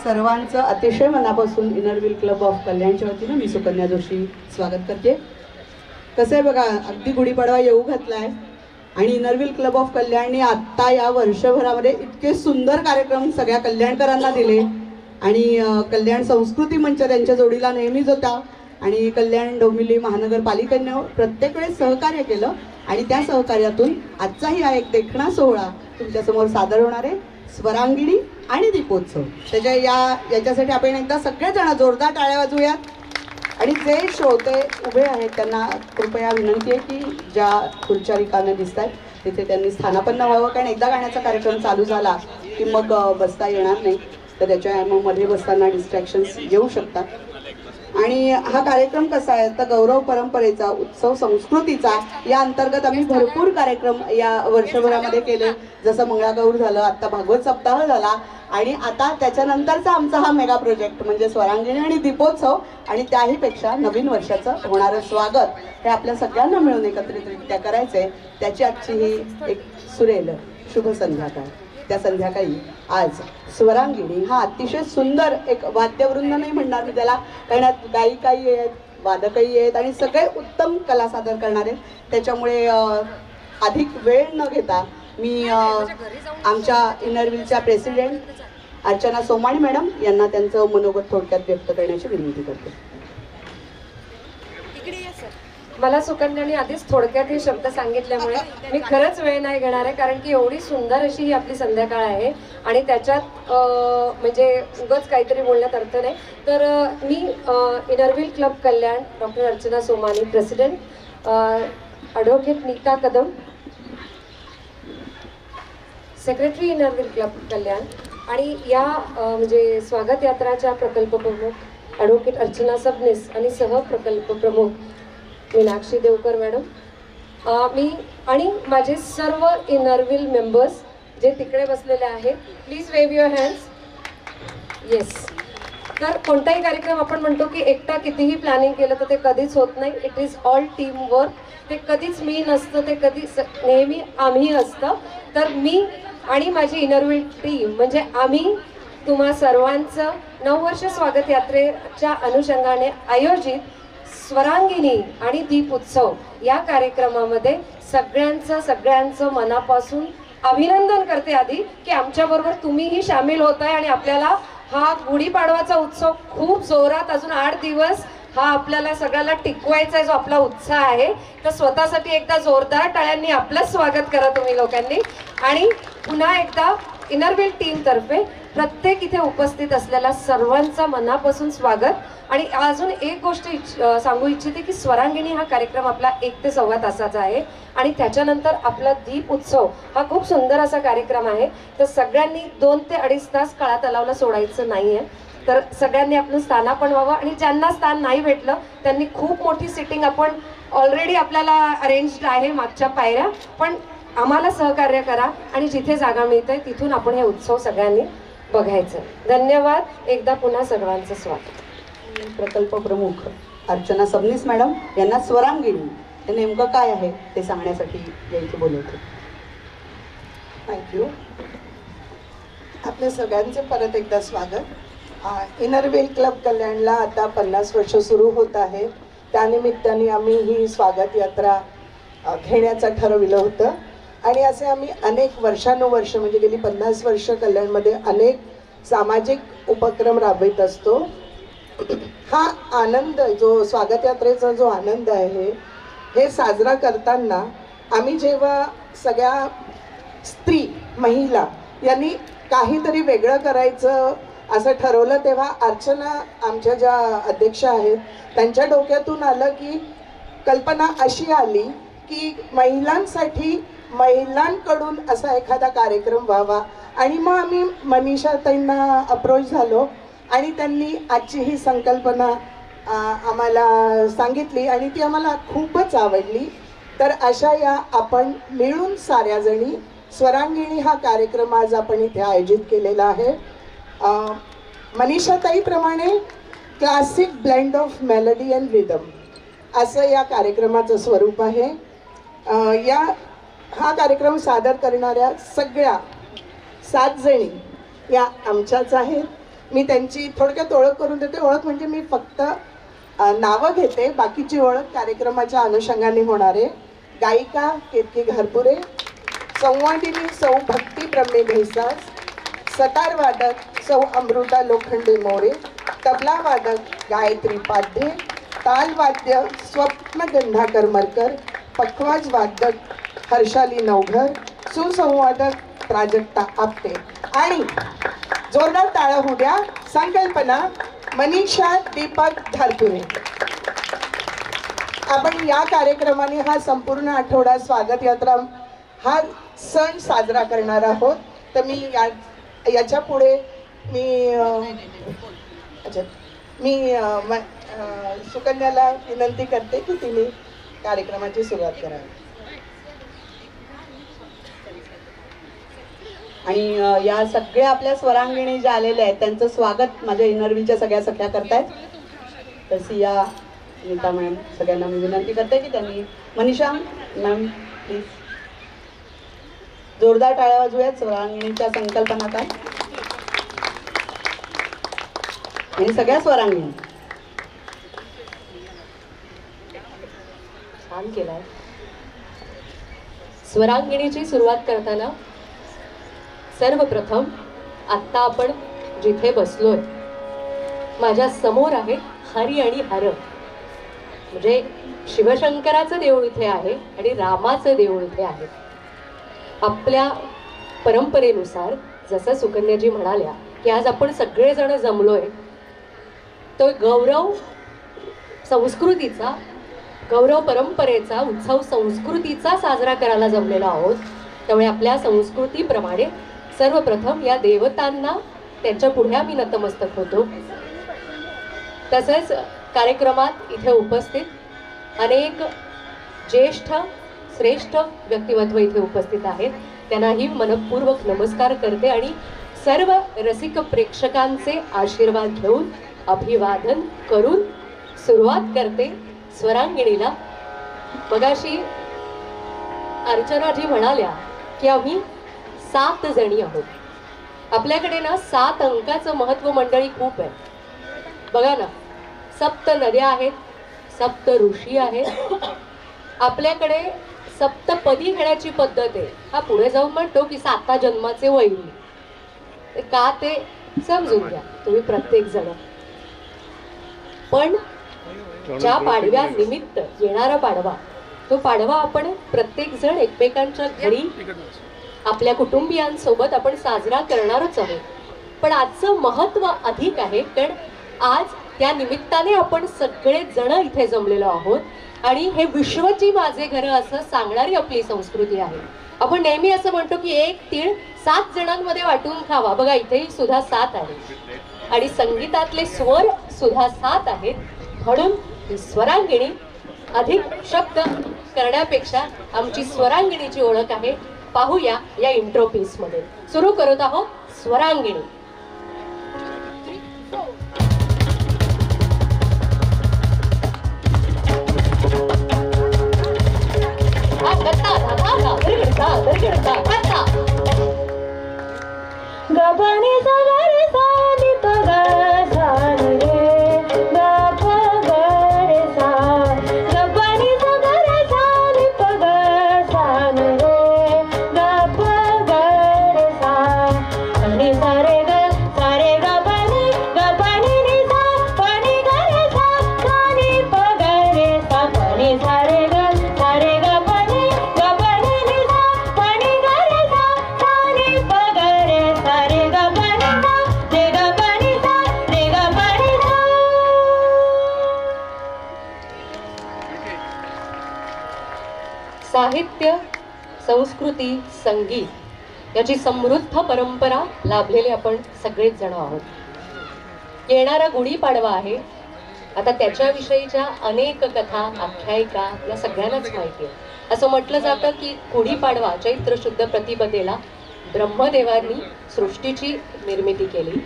सर्वांचं अतिशय मनापासून इनरव्हील क्लब ऑफ कल्याणच्या वतीनं मी सुकन्या जोशी स्वागत करते. कसं आहे बघा, अगदी गुढीपाडवा येऊ घातलाय आणि इनरव्हील क्लब ऑफ कल्याणने आत्ता या वर्षभरामध्ये इतके सुंदर कार्यक्रम सगळ्या कल्याणकरांना दिले आणि कल्याण संस्कृती मंच त्यांच्या जोडीला नेहमीच होता आणि कल्याण डोंबिवली महानगरपालिकेने प्रत्येक वेळेस सहकार्य केलं आणि त्या सहकार्यातून आजचाही हा एक देखणा सोहळा तुमच्यासमोर सादर होणार आहे. स्वरांगिणी आणि दीपोत्सव याच्यासाठी आपण एकदा सगळेजण जोरदार टाळ्या वाजवूयात आणि जे श्रोते उभे आहेत त्यांना कृपया विनंती आहे की ज्या खुर्च्या रिकाम्या दिसत आहेत तिथे त्यांनी स्थानापन्न व्हावं, कारण एकदा गाण्याचा कार्यक्रम चालू झाला की मग बसता येणार नाही, तर त्याच्या मग मध्ये बसताना डिस्ट्रॅक्शन्स येऊ शकतात. आणि हा कार्यक्रम कसा आहे तर गौरव परंपरेचा, उत्सव संस्कृतीचा या अंतर्गत आम्ही भरपूर कार्यक्रम या वर्षभरामध्ये केले. जसं मंगळागौर झालं, आता भागवत सप्ताह झाला आणि आता त्याच्यानंतरचा आमचा हा मेगा प्रोजेक्ट म्हणजे स्वरांगिणी आणि दीपोत्सव आणि त्याहीपेक्षा नवीन वर्षाचं होणारं स्वागत हे आपल्या सगळ्यांना मिळून एकत्रितरित्या करायचं आहे. त्याची आजची ही एक सुरेल शुभ संध्याकाळ. त्या संध्याकाळी आज स्वरांगिणी हा अतिशय सुंदर एक वाद्यवृंद नाही म्हणणार मी त्याला, कारण गायिकाही आहेत, वादकही आहेत आणि सगळे उत्तम कला सादर करणार आहेत. त्याच्यामुळे अधिक वेळ न घेता मी आमच्या इनरव्हीलच्या प्रेसिडेंट अर्चना सोमाणी मॅडम यांना त्यांचं मनोगत थोडक्यात व्यक्त करण्याची विनंती करते. मला सुकन्याने आधीच थोडक्यात हे शब्द सांगितल्यामुळे मी खरंच वेळ नाही घेणार आहे, कारण की एवढी सुंदर अशी ही आपली संध्याकाळ आहे आणि त्याच्यात म्हणजे उगाच काहीतरी बोलण्यात अर्थ नाही. तर मी inner wheel club Kalyan doctor Archana Somani, president, advocate Neeta Kadam, secretary inner wheel club Kalyan आणि या म्हणजे स्वागत यात्राच्या प्रकल्प प्रमुख ॲडव्होकेट अर्चना सबनीस आणि सहप्रकल्प प्रमुख मीनाक्षी देवकर मॅडम, मी आणि माझे सर्व इनरव्हील मेंबर्स जे तिकडे बसलेले आहेत. Please wave your hands. Yes. तर कोणताही कार्यक्रम आपण म्हणतो की एकटा कितीही प्लॅनिंग केलं तर ते कधीच होत नाही. It is all team work. ते कधीच मी नसतं, ते कधीच नेहमी आम्ही असतं. तर मी आणि माझी इनरव्हील टीम म्हणजे आम्ही तुम्हा सर्वांचं 9 वर्ष स्वागत यात्रेच्या अनुषंगाने आयोजित स्वरांगिणी आणि दीप उत्सव या कार्यक्रमामध्ये सगळ्यांचं मनापासून अभिनंदन करते आधी की आमच्याबरोबर तुम्हीही सामील होताय आणि आपल्याला हा गुढीपाडवाचा उत्सव खूप जोरात अजून 8 दिवस हा आपल्याला सगळ्याला टिकवायचा आहे जो आपला उत्साह आहे. तर स्वतःसाठी एकदा जोरदार टाळ्यांनी आपलं स्वागत करा तुम्ही लोकांनी. आणि पुन्हा एकदा इनरव्हील टीमतर्फे प्रत्येक इथे उपस्थित असलेल्या सर्वांचा मनापासून स्वागत. आणि अजून एक गोष्ट सांगू इच्छिते की स्वरांगिणी हा कार्यक्रम आपला 1 ते सव्वा तासाचा आहे आणि त्याच्यानंतर आपला दीप उत्सव हा खूप सुंदर असा कार्यक्रम आहे. तर सगळ्यांनी 2 ते 2.5 तास काळा तलावला सोडायचं नाही आहे. तर सगळ्यांनी आपलं स्थानापन्न व्हावं आणि ज्यांना स्थान नाही भेटलं त्यांनी खूप मोठी सिटिंग आपण ऑलरेडी आपल्याला अरेंज्ड आहे मागच्या पायऱ्या, पण आम्हाला सहकार्य करा आणि जिथे जागा मिळते तिथून आपण हे उत्सव सगळ्यांनी बघायचं. धन्यवाद. एकदा पुन्हा सर्वांचं स्वागत. प्रकल्प प्रमुख अर्चना सबनीस मॅडम यांना स्वरांगिणी हे नेमकं काय आहे ते सांगण्यासाठी इथे बोलवते. थँक्यू. आपल्या सगळ्यांचे परत एकदा स्वागत. इनरव्हील क्लब कल्याणला आता 50 वर्ष सुरू होत आहे. त्यानिमित्ताने आम्ही ही स्वागत यात्रा घेण्याचं ठरविलं होतं आणि असे आम्ही अनेक वर्षानुवर्ष म्हणजे गेली 50 वर्ष कल्याणमध्ये अनेक सामाजिक उपक्रम राबवित असतो. हा आनंद जो स्वागत यात्रेचा जो आनंद आहे हे साजरा करताना आम्ही जेव्हा सगळ्या स्त्री महिला यांनी काहीतरी वेगळं करायचं असं ठरवलं तेव्हा अर्चना आमच्या ज्या अध्यक्ष आहेत त्यांच्या डोक्यातून आलं की कल्पना अशी आली की महिलांसाठी महिलांकडून असा एखादा कार्यक्रम व्हावा. आणि मग आम्ही मनीषा ताईंना अप्रोच झालो आणि त्यांनी आजची ही संकल्पना आम्हाला सांगितली आणि ती आम्हाला खूपच आवडली. तर अशा या आपण मिळून साऱ्याजणी स्वरांगिणी हा कार्यक्रम आज आपण इथे आयोजित केलेला आहे. मनीषा ताईप्रमाणे classic blend of melody and rhythm असं या कार्यक्रमाचं स्वरूप आहे. हा कार्यक्रम सादर करणाऱ्या सगळ्या 7 जणी या आमच्याच आहेत मी त्यांची थोडक्यात ओळख करून देते. ओळख म्हणजे मी फक्त नावं घेते, बाकीची ओळख कार्यक्रमाच्या अनुषंगाने होणार आहे. गायिका केतकी घारपुरे, संवादिनी सौ भक्ती ब्रह्मे भेसास, सतार वादक सौ अमृता लोखंडे मोरे, तबला वादक गायत्री पाध्ये, तालवाद्य स्वप्न गंधाकर मरकर, पखवाज वादक हर्षाली नवघर, सुसंवादक प्राजक्ता आपटे आणि जोरदार टाळ्या होऊ द्या संकल्पना मनीषा दीपक घारपुरे. आपण या कार्यक्रमाने हा संपूर्ण आठवडा स्वागत यात्रा हा सण साजरा करणार आहोत. तर मी याच्या पुढे मी सुकन्याला विनंती करते की तिने कार्यक्रमाची सुरुवात करावी. आणि या सगळ्या आपल्या स्वरांगिणी ज्या आलेल्या आहेत त्यांचं स्वागत माझ्या इनरव्हीलच्या सगळ्या सख्या करतायत. तर सिया, नीता मॅम सगळ्यांना मी विनंती करते की त्यांनी, मनीषा मॅम प्लीज जोरदार टाळ्या वाजवूयात स्वरांगिणीच्या संकल्पना काय आणि सगळ्या स्वरांगिणी. छान केलाय. स्वरांगिणीची सुरुवात करताना सर्वप्रथम आत्ता आपण जिथे बसलोय माझ्या समोर आहे हरी आणि हर, म्हणजे शिवशंकराचं देऊळ इथे आहे आणि रामाचं देऊळ इथे आहे. आपल्या परंपरेनुसार जसं सुकन्याजी म्हणाल्या की आज आपण सगळेजण जमलोय तो गौरव संस्कृतीचा, गौरव परंपरेचा, उत्सव संस्कृतीचा साजरा करायला जमलेलो आहोत. त्यामुळे आपल्या संस्कृतीप्रमाणे सर्वप्रथम या देवतांना त्यांच्या पुढे आम्ही नतमस्तक होतो. तसंच कार्यक्रमात इथे उपस्थित अनेक ज्येष्ठ श्रेष्ठ व्यक्तिमत्व इथे उपस्थित आहेत. त्यांनाही मनपूर्वक नमस्कार करते आणि सर्व रसिक प्रेक्षकांचे आशीर्वाद घेऊन अभिवादन करून सुरुवात करते स्वरांगिणीला. मगाशी अर्चनाजी म्हणाल्या की आम्ही 7 जणी आहोत. आपल्याकडे ना 7 अंकाचं महत्व मंडळी खूप आहे. बघा ना, 7 नद्या आहेत, 7 ऋषी आहेत. आपल्याकडे सप्तपदी घेण्याची पद्धत आहे. हा पुढे जाऊन म्हणतो की 7 जन्माचे वैरी, का ते समजून घ्या तुम्ही प्रत्येक जण. पण ज्या पाडव्या निमित्त येणारा पाडवा, तो पाडवा आपण प्रत्येक जण एकमेकांच्या घरी आपल्या कुटुंबियांसोबत आपण साजरा करणारच आहोत. पण आजचं महत्व अधिक आहे, कारण आज त्या निमित्ताने आपण सगळे जण इथे जमलेलो आहोत आणि हे विश्वची माझे घर असं सांगणारी आपली संस्कृती आहे. आपण नेहमी असं म्हणतो की एक तीळ 7 जणांमध्ये वाटून खावा. बघा इथेही सुद्धा 7 आहे आणि संगीतातले स्वर सुद्धा 7 आहेत. म्हणून ही स्वरांगिणी अधिक शब्द करण्यापेक्षा आमची स्वरांगिणीची ओळख आहे. पाहूया या इंट्रो पीस मध्ये. सुरू करत आहोत स्वरांगिणी. गबानी सागर सानी पगा सान रे गप गर सा गबानी सागर सानी पगा सान रे गप गर सा आणि सारे ग बनी नि सा पानी गर सा सानी पगा रे सा पानी सारे ग बनी नि सा पानी गर सा सानी पगा रे सारे ग बनी सा रे ग बनी सा रे ग बनी सा. साहित्य, संस्कृती, संगीत याची समृद्ध परंपरा लाभलेले आपण सगळेच जण आहोत. येणारा गुढीपाडवा आहे. आता त्याच्याविषयीच्या अनेक कथा, आख्यायिका या सगळ्यांनाच माहिती आहे. असं म्हटलं जातं की गुढीपाडवा चैत्र शुद्ध प्रतिपदेला ब्रह्मदेवांनी सृष्टीची निर्मिती केली.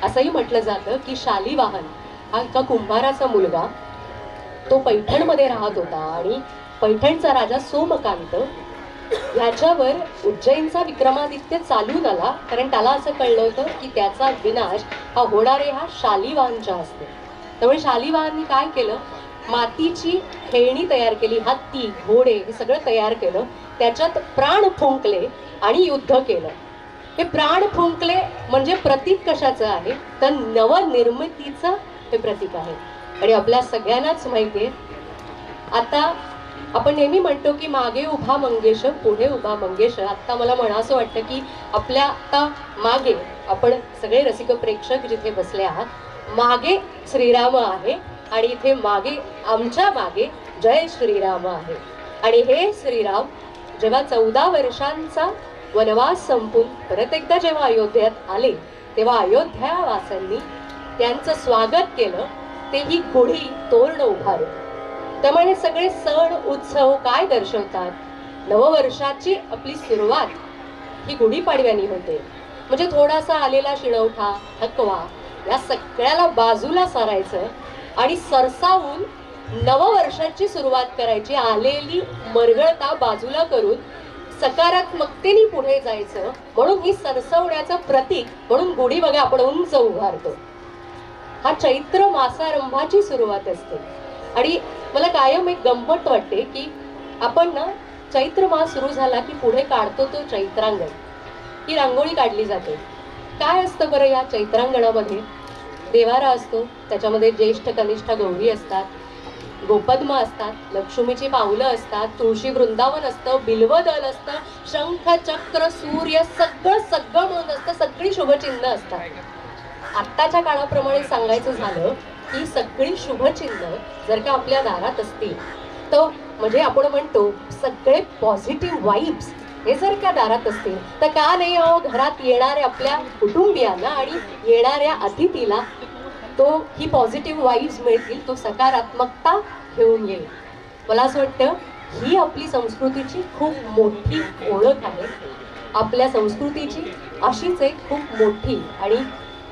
असंही म्हटलं जातं की शालिवाहन हा एका कुंभाराचा मुलगा, तो पैठणमध्ये राहत होता आणि पैठणचा राजा सोमकांत ह्याच्यावर उज्जैनचा विक्रमादित्य चालून आला, कारण त्याला असं कळलं होतं की त्याचा विनाश हा होणार आहे हा शालिवाहनच्या हस्ते. त्यामुळे शालिवाहननी काय केलं, मातीची खेळणी तयार केली, हत्ती घोडे हे सगळं तयार केलं, त्याच्यात प्राण फुंकले आणि युद्ध केलं. हे प्राण फुंकले म्हणजे प्रतीक कशाचं आहे, तर नवनिर्मितीचं हे प्रतीक आहे. आणि आपल्या सगळ्यांनाच माहिती आहे, आता आपण नेहमी म्हणतो की मागे उभा मंगेश पुढे उभा मंगेश. आत्ता मला म्हणावंसं वाटतं की आपल्या आता मागे आपण सगळे रसिक प्रेक्षक जिथे बसले आहात, मागे श्रीराम आहे आणि इथे मागे आमच्या मागे जय श्रीराम आहे. आणि हे श्रीराम जेव्हा 14 वर्षांचा वनवास संपून परत एकदा जेव्हा अयोध्येत आले, तेव्हा अयोध्यावासांनी त्यांचं स्वागत केलं, ते ही गुढी तोरण उभारून. त्यामुळे हे सगळे सण उत्सव काय दर्शवतात, नववर्षाची आपली सुरुवात ही गुढीपाडव्यानी होते. म्हणजे थोडासा आलेला शिणवठा थकवा या सगळ्याला बाजूला सारायचं आणि सरसावून नववर्षाची सुरुवात करायची. आलेली मरगळता बाजूला करून सकारात्मकतेने पुढे जायचं, म्हणून ही सरसवण्याचं प्रतीक म्हणून गुढी बघा आपण उंच उभारतो. हा चैत्र मासारंभाची सुरुवात असते. आणि मला कायम एक गंमत वाटते की आपण ना चैत्र मास सुरू झाला की पुढे काढतो तो चैत्रांगण, ही रांगोळी काढली जाते. काय असतं बरं या चैत्रांगणामध्ये, देवारा असतो, त्याच्यामध्ये ज्येष्ठ कनिष्ठ गौरी असतात, गोपद्म असतात, लक्ष्मीची पावलं असतात, तुळशी वृंदावन असतं, बिल्वदल असतं, शंख चक्र सूर्य सगळं सगळं म्हणून असतं, सगळी शुभचिन्ह असतात. आत्ताच्या काळाप्रमाणे सांगायचं झालं ही सगळी शुभचिन्ह जर का आपल्या दारात असतील तर म्हणजे आपण म्हणतो सगळे पॉझिटिव्ह वाईब्स हे जर का दारात असतील तर का नाही घरात येणाऱ्या आपल्या कुटुंबियांना आणि येणाऱ्या अतिथीला तो ही पॉझिटिव्ह वाईब्स मिळतील, तो सकारात्मकता घेऊन येईल. मला असं वाटतं ही आपली संस्कृतीची खूप मोठी ओळख आहे. आपल्या संस्कृतीची अशीच एक खूप मोठी आणि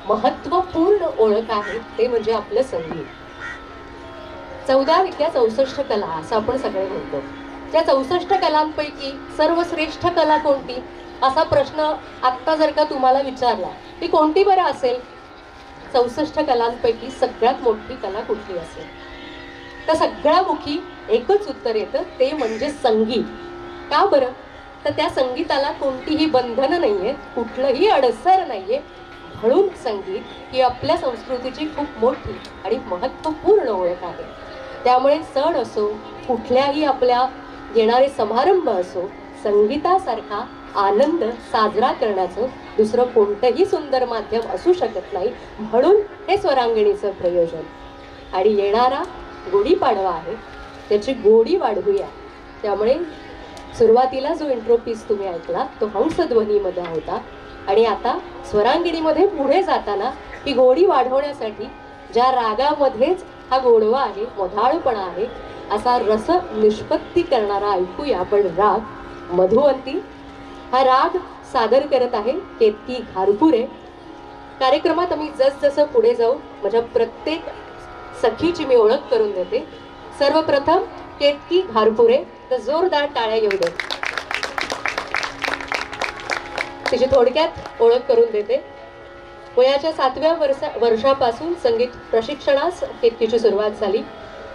महत्वपूर्ण ओळख आहे, ते म्हणजे आपलं संगीत. 14 विद्या 64 कला असं आपण सगळे म्हणतो. त्या 64 कलांपैकी सर्वश्रेष्ठ कला कोणती असा प्रश्न आत्ता जर का तुम्हाला विचारला ती कोणती बरं असेल, 64 कलांपैकी सगळ्यात मोठी कला कुठली असेल, तर सगळ्यामुखी एकच उत्तर येतं, ते म्हणजे संगीत. का बरं, तर त्या संगीताला कोणतीही बंधनं नाहीये, कुठलंही अडसर नाहीये, म्हणून संगीत ही आपल्या संस्कृतीची खूप मोठी आणि महत्त्वपूर्ण ओळख आहे. त्यामुळे सण असो, कुठल्याही आपल्या येणारे समारंभ असो, संगीतासारखा आनंद साजरा करण्याचं दुसरं कोणतंही सुंदर माध्यम असू शकत नाही. म्हणून हे स्वरांगणीचं प्रयोजन. आणि येणारा गुढीपाडवा आहे, त्याची गोडी वाढवूया. त्यामुळे सुरुवातीला जो इंट्रो पीस तुम्ही ऐकला तो हंसध्वनीमध्ये होता. आणि आता स्वरांगिणीमध्ये पुढे जाताना ही गोडी वाढवण्यासाठी ज्या रागामध्येच हा गोडवा आहे, मधाळपणा आहे, असा रस निष्पत्ती करणारा ऐकूया आपण राग मधुवंती. हा राग सादर करत आहे केतकी घारपुरे. कार्यक्रमात आम्ही जसजसं पुढे जाऊ माझ्या प्रत्येक सखीची मी ओळख करून देते. सर्वप्रथम केतकी घारपुरे, तर जोरदार टाळ्या येऊ दे. तिची थोडक्यात ओळख करून देते. वयाच्या 7व्या वर्षापासून संगीत प्रशिक्षणास केतकीची सुरुवात झाली.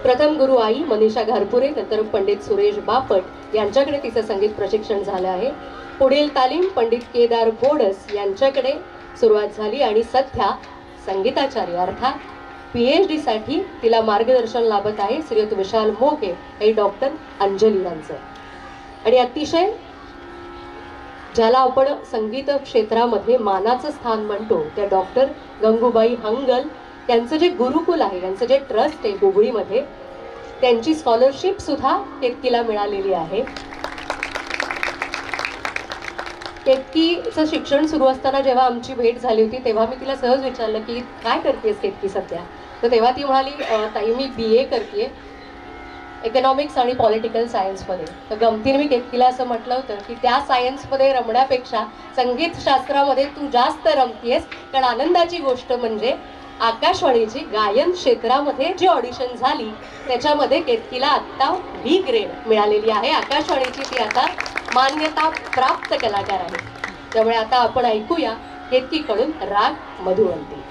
प्रथम गुरु आई मनीषा घारपुरे, नंतर पंडित सुरेश बापट यांच्याकडे तिचं संगीत प्रशिक्षण झालं आहे. पुढील तालीम पंडित केदार गोडस यांच्याकडे सुरुवात झाली आणि सध्या संगीताचार्य अर्थात PhD साठी तिला मार्गदर्शन लाभत आहे श्रीयुत विशाल मोके हे डॉक्टर अंजली यांचं. आणि अतिशय ज्याला आपण संगीत क्षेत्रामध्ये मानाचं स्थान म्हणतो त्या डॉक्टर गंगूबाई हंगल त्यांचं जे गुरुकुल आहे, त्यांचं जे ट्रस्ट आहे हुबळीमध्ये, त्यांची स्कॉलरशिप सुद्धा केतकीला मिळालेली आहे. केतकीचं शिक्षण सुरू असताना जेव्हा आमची भेट झाली होती तेव्हा मी तिला सहज विचारलं की काय करतेस केतकी सध्या, तर तेव्हा ती म्हणाली ताई मी BA करते इकॉनॉमिक्स आणि पॉलिटिकल सायन्समध्ये. तर गमतीने मी केतकीला असं म्हटलं होतं की त्या सायन्समध्ये रमण्यापेक्षा संगीत शास्त्रामध्ये तू जास्त रमतीयस, कारण आनंदाची गोष्ट म्हणजे आकाशवाणीची गायन क्षेत्रामध्ये जी ऑडिशन झाली त्याच्यामध्ये केतकीला आत्ता B ग्रेड मिळालेली आहे. आकाशवाणीची ती आता मान्यता प्राप्त कलाकार आहेत. त्यामुळे आता आपण ऐकूया केतकीकडून राग मधुवंती.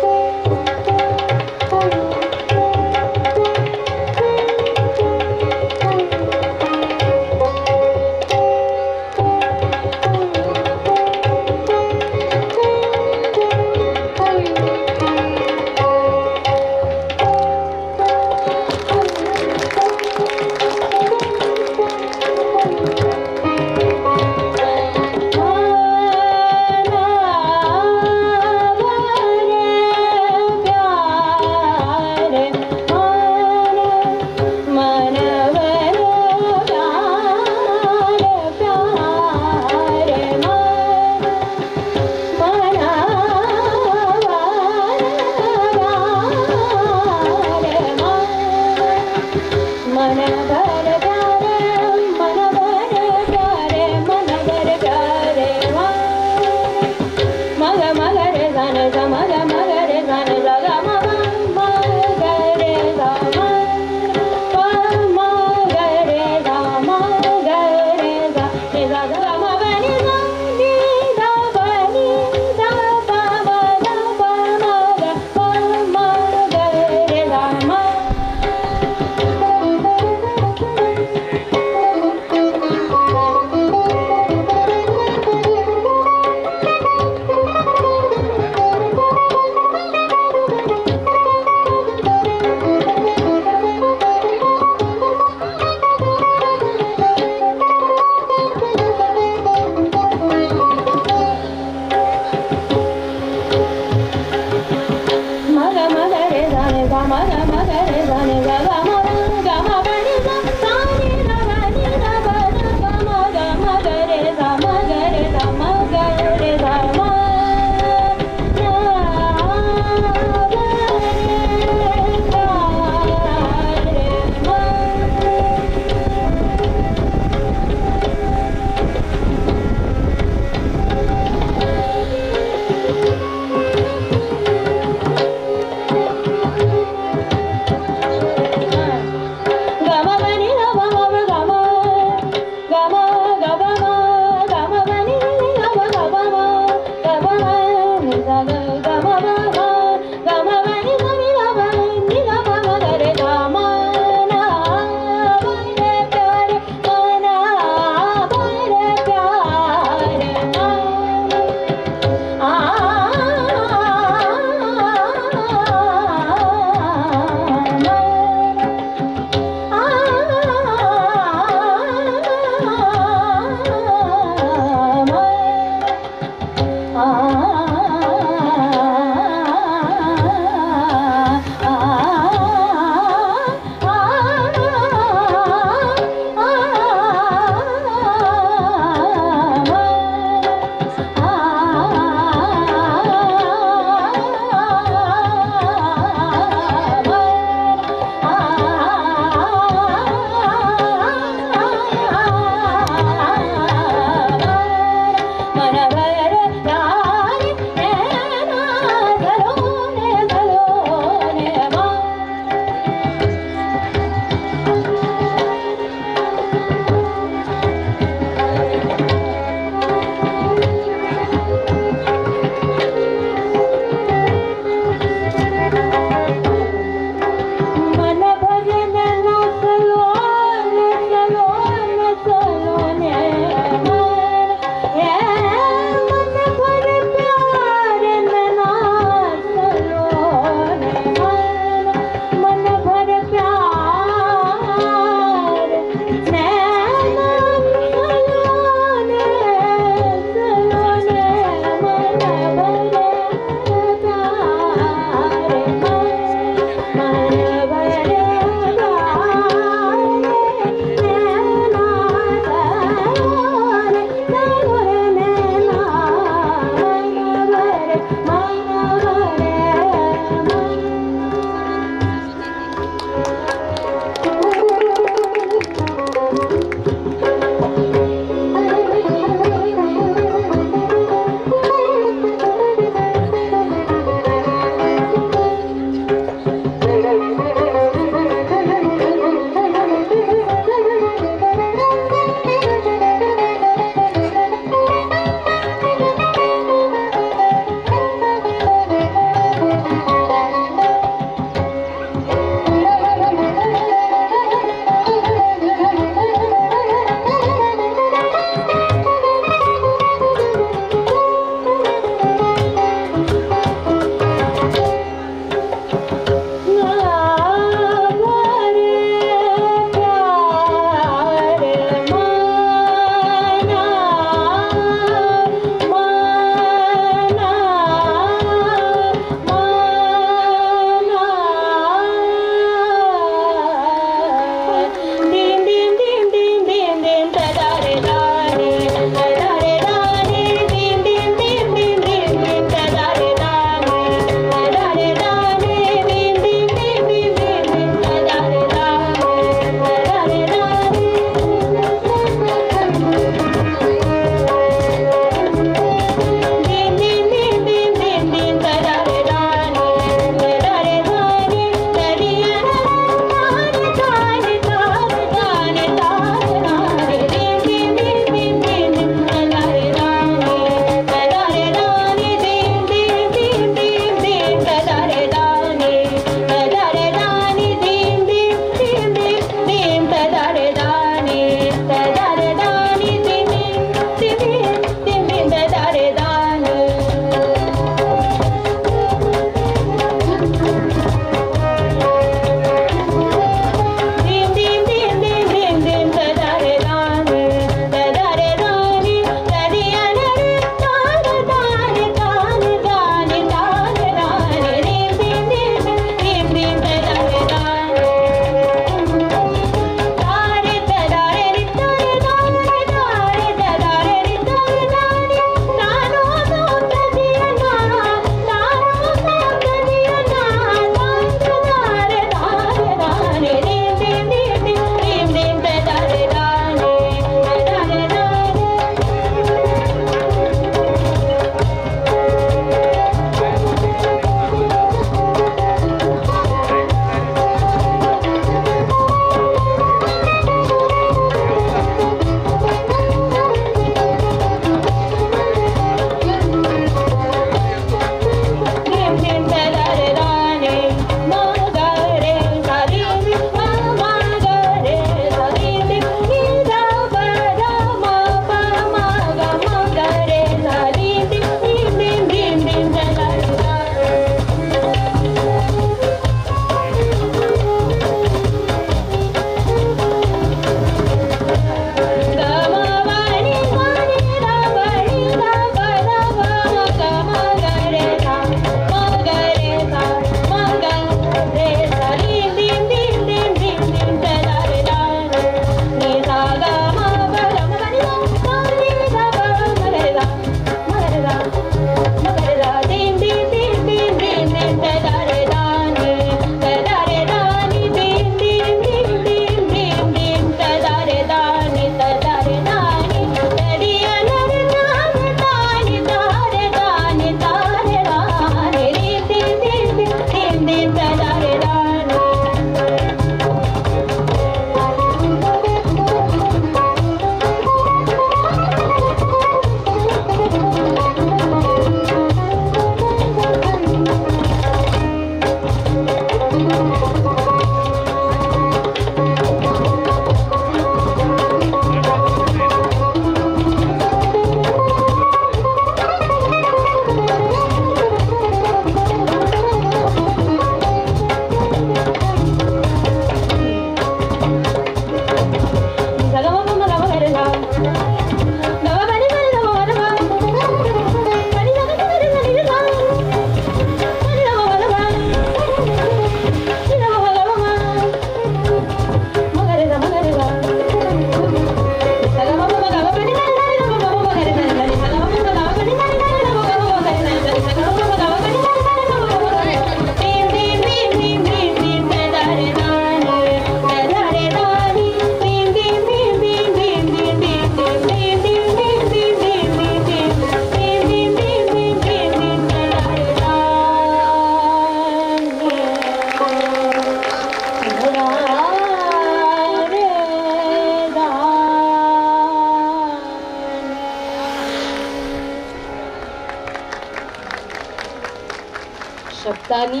शब्दांनी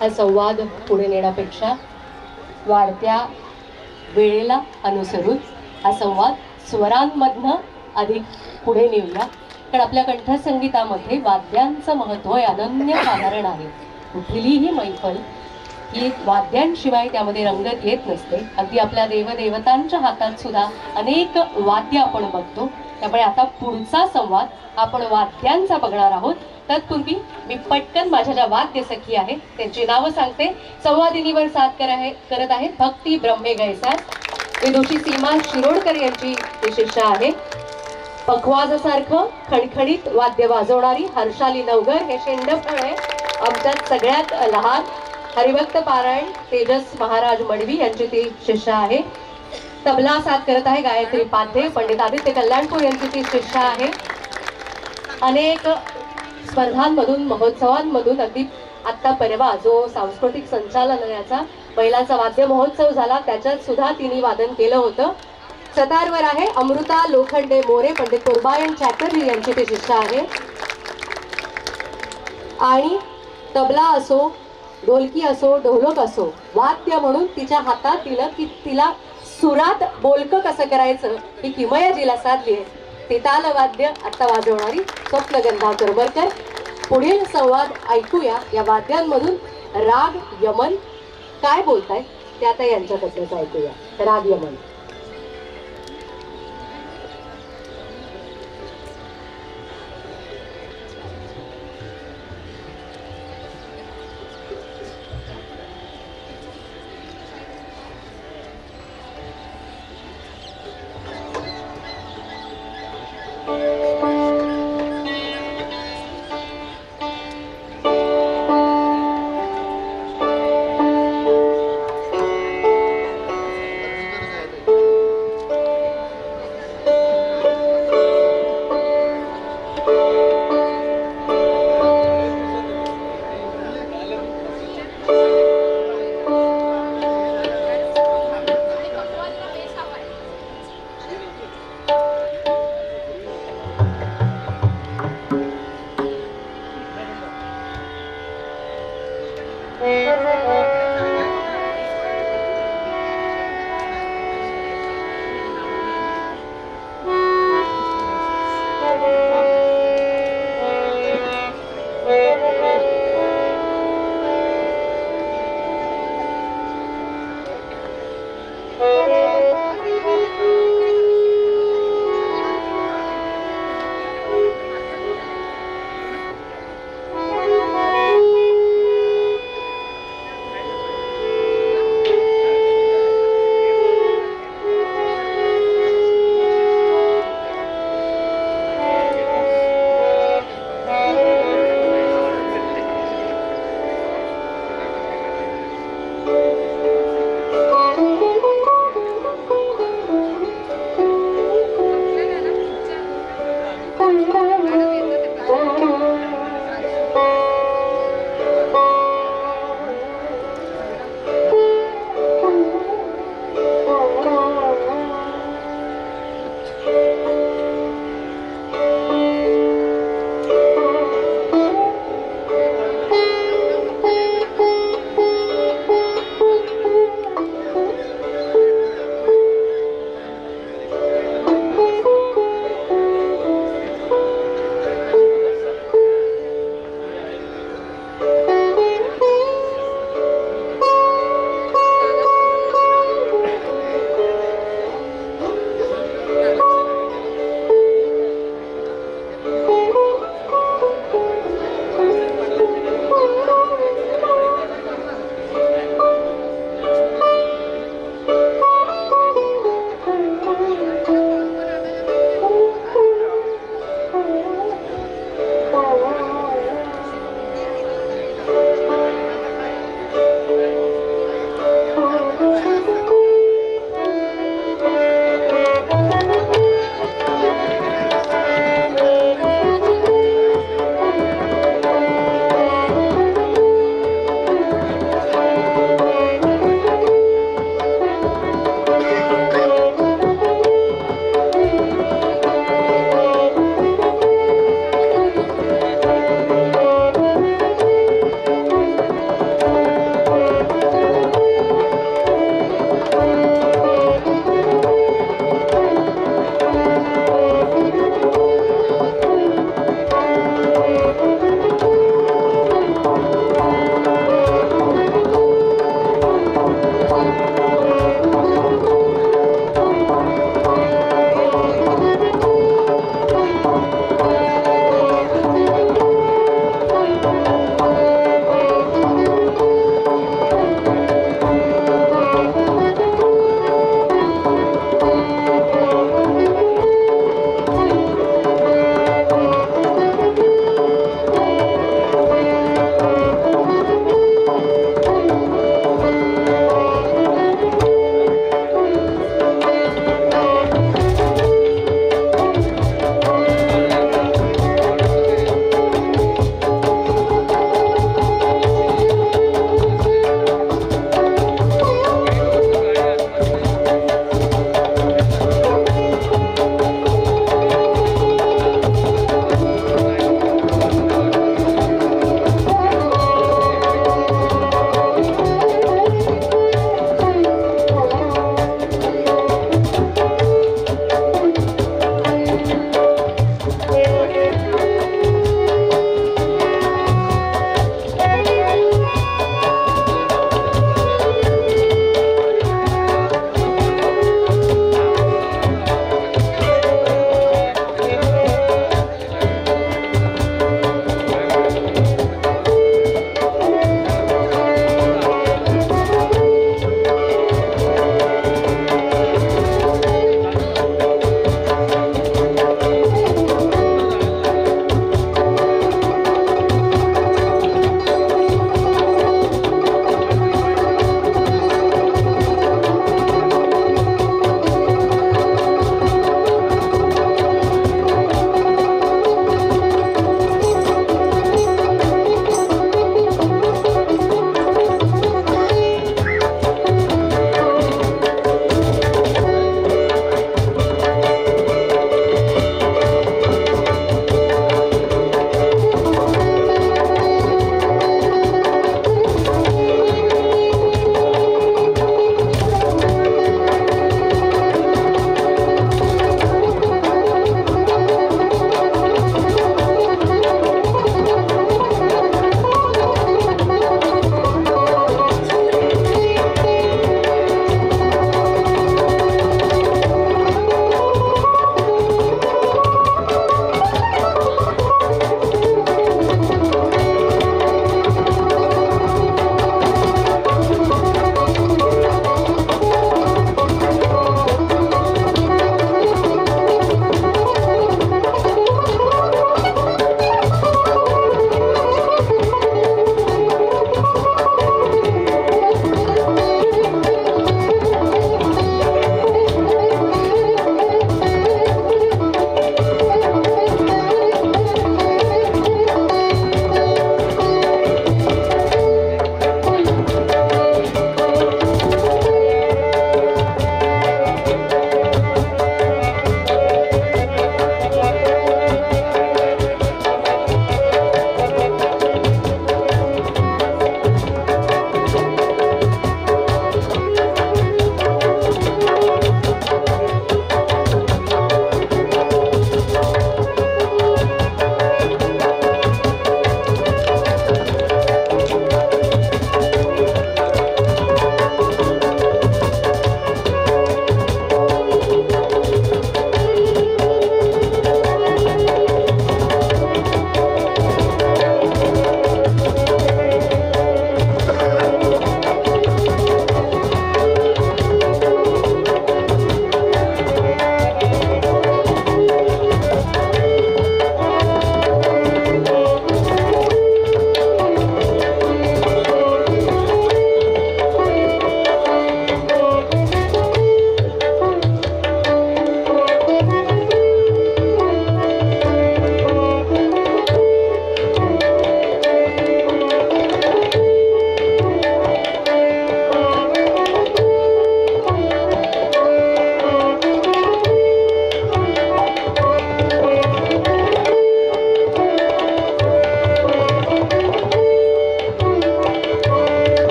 हा संवाद पुढे नेण्यापेक्षा वाढत्या वेळेला अनुसरून हा संवाद स्वरांमधनं अधिक पुढे नेऊया. कारण आपल्या कंठसंगीतामध्ये वाद्यांचं महत्त्व हे अनन्यसाधारण आहे. कुठलीही मैफल ही वाद्यांशिवाय त्यामध्ये रंगत येत नसते. अगदी आपल्या देवदेवतांच्या हातात सुद्धा अनेक वाद्य आपण बघतो. त्यामुळे आता पुढचा संवाद आपण वाद्यांचा बघणार आहोत. तत्पूर्वी मी पटकन माझ्या ज्या वाद्य सखी आहेत त्यांची नावं सांगते. संवादिनीवर साथ करत आहेत भक्ती ब्रह्मे गैसास, विदुषी सीमा शिरोडकर यांची ती शिष्या आहे. पखवाजासारखं खणखणीत वाद्य वाजवणारी हर्षाली नवगर हे शेंडफळ आहे आमच्यात सगळ्यात लहान. हरिभक्त पारायण तेजस महाराज मडवी यांची ती शिष्या आहे. तबला साथ करत आहे गायत्री पाध्ये, पंडित आदित्य कल्याणपूर यांची ती शिष्या आहे. अनेक स्पर्धांमधून महोत्सवांमधून अगदी आत्ता परवा जो सांस्कृतिक संचालनाचा महिलांचा वाद्य महोत्सव झाला त्याच्यात सुद्धा तिने वादन केलं होतं. सतारवर आहे अमृता लोखंडे मोरे, पंडित कुर्बायन चॅटर्जी यांची ती शिष्या आहे. आणि तबला असो, ढोलकी असो, ढोलक असो, वाद्य म्हणून तिच्या हातात दिलं की तिला सुरात बोलकं कसं करायचं ही किमया जिला साधली आहे. ते तालवाद्य आता वाजवणारी स्वप्नगंधा करमरकर. पुढील संवाद ऐकूया या वाद्यांमधून. राग यमन काय बोलतायत ते आता यांच्याकडनंच ऐकूया. राग यमन.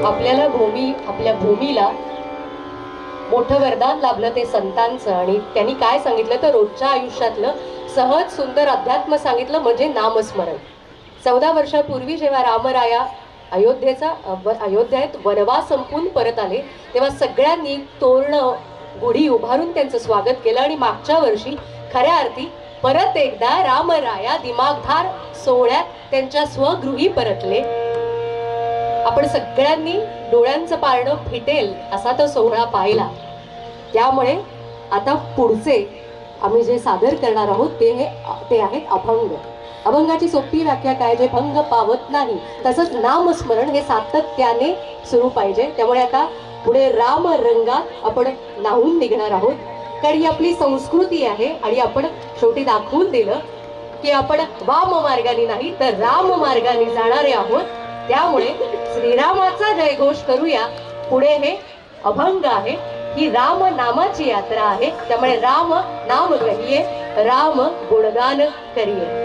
आपल्या भूमीला मोठं वरदान लाभलं ते संतांचं. आणि त्यांनी काय सांगितलं तर रोजच्या आयुष्यातलं सहज सुंदर अध्यात्म सांगितलं म्हणजे नामस्मरण. 14 वर्षापूर्वी जेव्हा रामराया अयोध्येत वनवास संपून परत आले तेव्हा सगळ्यांनी तोरणं गुढी उभारून त्यांचं स्वागत केलं. आणि मागच्या वर्षी खऱ्या अर्थी परत एकदा रामराया दिमागधार सोहळ्यात त्यांच्या स्वगृही परतले. आपण सगळ्यांनी डोळ्यांचं पारणं फिटेल असा तो सोहळा पाहिला. त्यामुळे आता पुढचे आम्ही जे सादर करणार आहोत ते आहेत अभंग. अभंगाची सोपी व्याख्या काय, जे भंग पावत नाही. तसंच नामस्मरण हे सातत्याने सुरू पाहिजे. त्यामुळे आता पुढे राम रंगात आपण न्हावून निघणार आहोत. कारण ही आपली संस्कृती आहे आणि आपण शेवटी दाखवून दिलं की आपण वाम मार्गाने नाही तर राम मार्गाने जाणारे आहोत. त्यामुळे श्रीरामाचा जयघोष करूया. पुढे हे अभंग आहे, ही राम नामाची यात्रा आहे. त्यामुळे राम नाम कहिये, राम गुणगान करिये.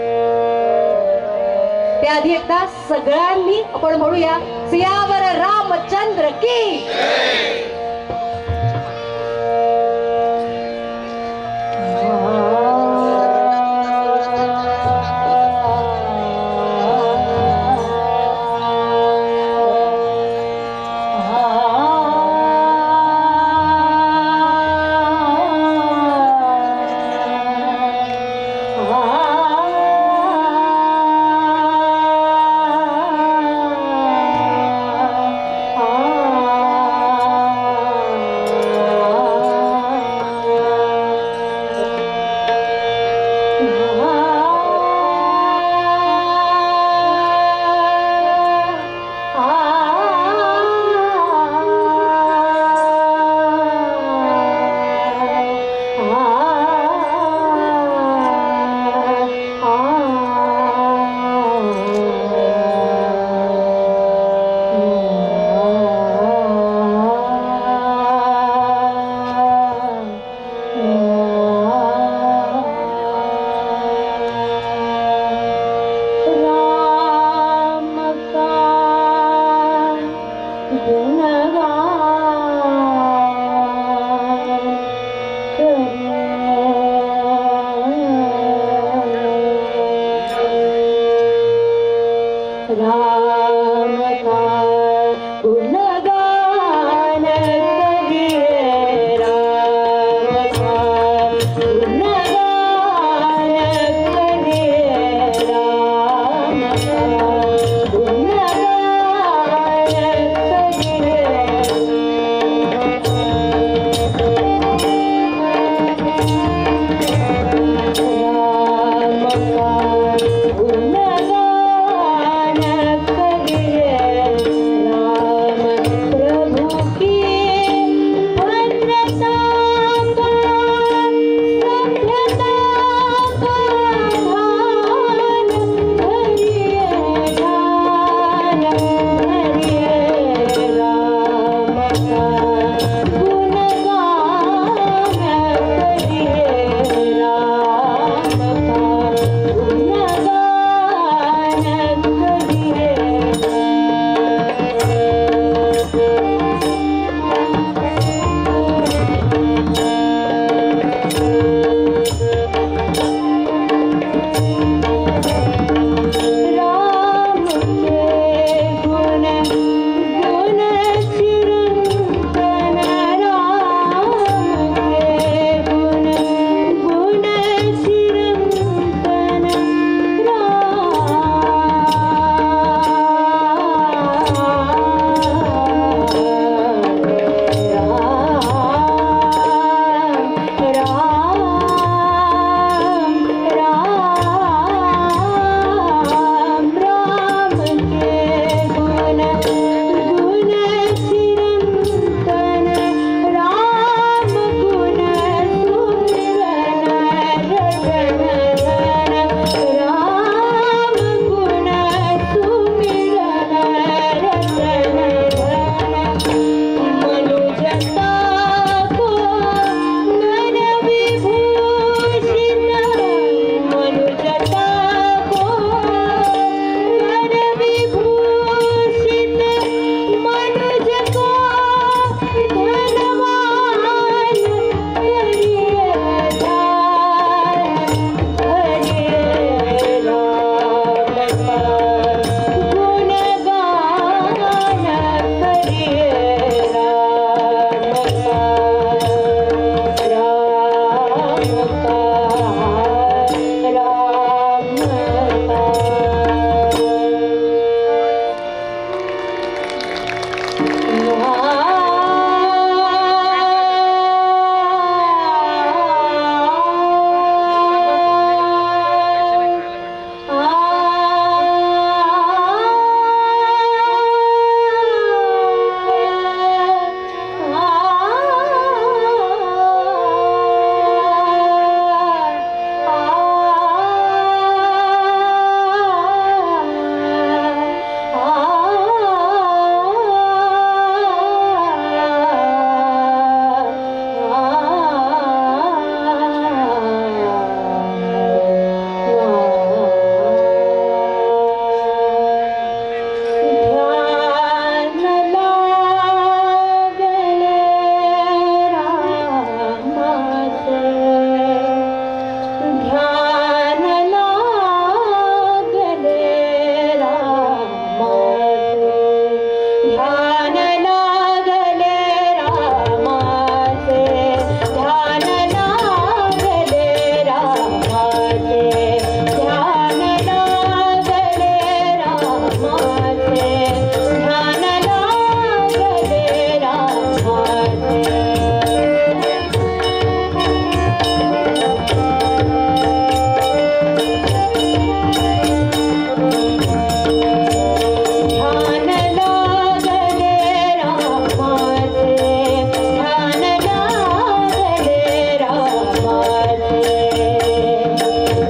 त्याआधी एकदा सगळ्यांनी आपण म्हणूया सियावर रामचंद्र की.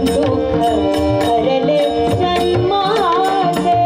दुःख हरले जन्माचे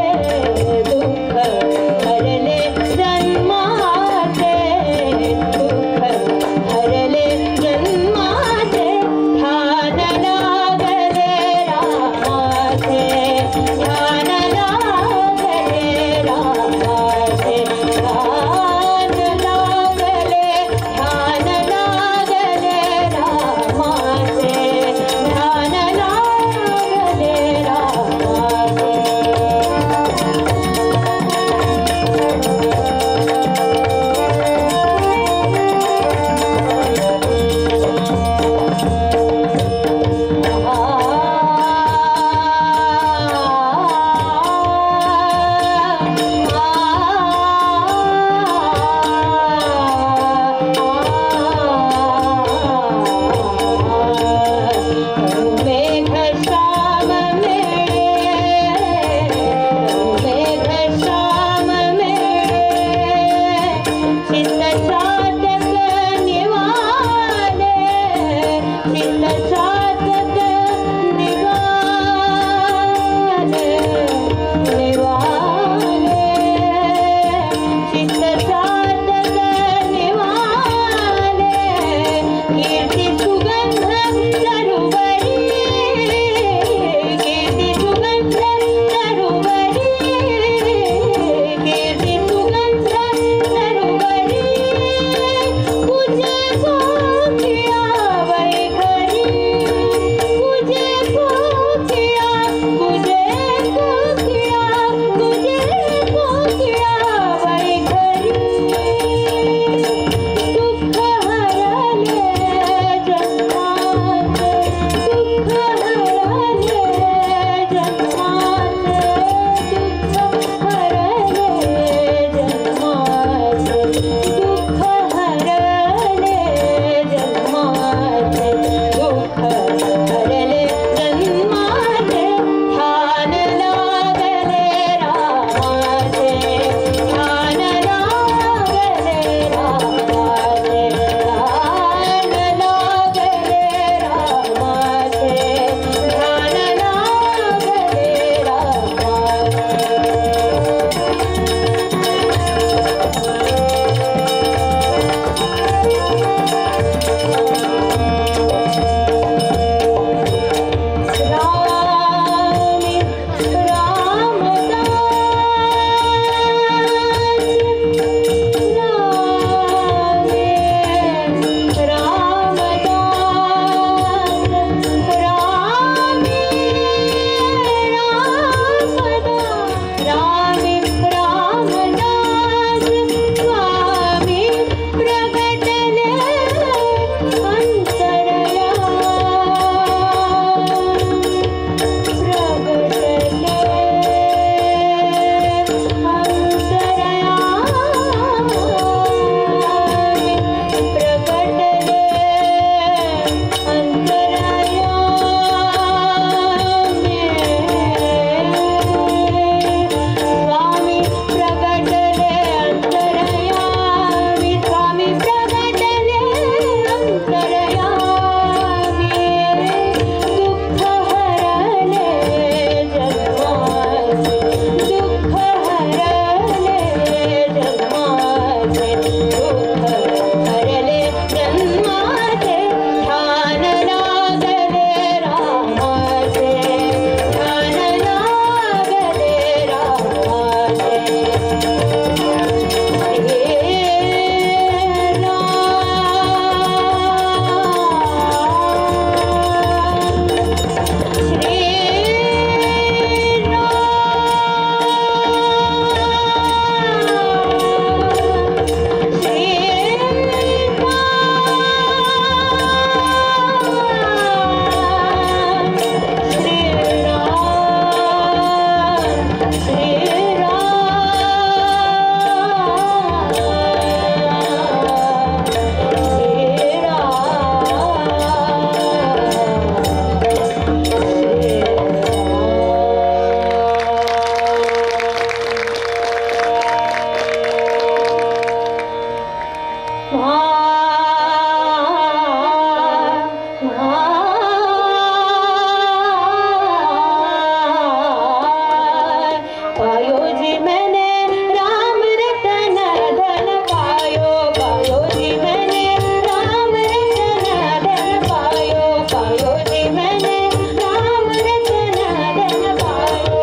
जी मैंने राम रतन धन पायो, पायो जी मैंने राम रतन धन पायो, पायो जी मैंने राम रतन धन पायो,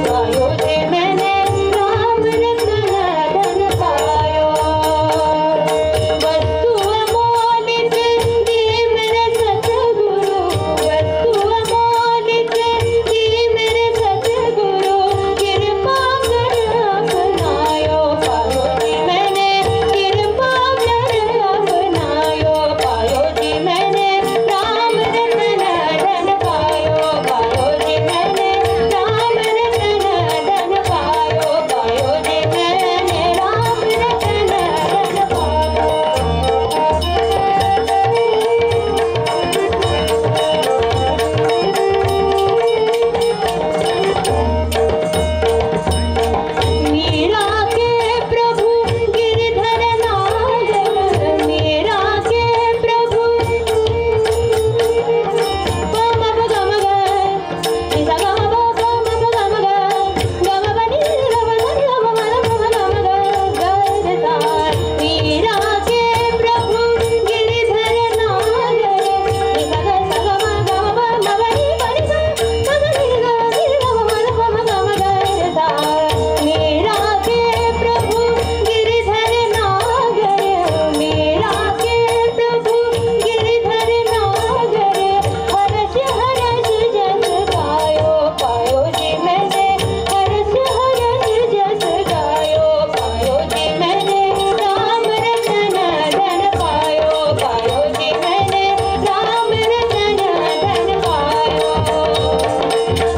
पायो जी मैंने राम रतन धन पायो। वस्तु अमोलिक दी मेरे सतगुरु, वस्तु अमोलिक दी मेरे सतगुरु, कृपा कर अपनायो, पायो जी मैंने कृपा कर अपनायो, पायो जी मैंने राम रतन धन पायो, पायो जी मैंने राम रतन धन पायो, पायो जी मैंने राम रतन धन पायो। मीरा के प्रभु गिरधर नागर, मीरा के प्रभु गम गम ग निसा गम गम गम ग गम बनी गम बनी गम मन गम ग गरदार। मीरा के प्रभु गिरधर नागर, निसा गम गम बनी बनी गम बनी गम मन गम गरदार। मीरा के प्रभु गिरधर नागर, मीरा के प्रभु गिरधर नागर, हर्ष हर्ष जस गायो, पायो जी मैंने हर्ष हर्ष जस गायो, पायो जी मैंने राम रतन धन पायो, पायो जी मैंने राम रतन धन पायो।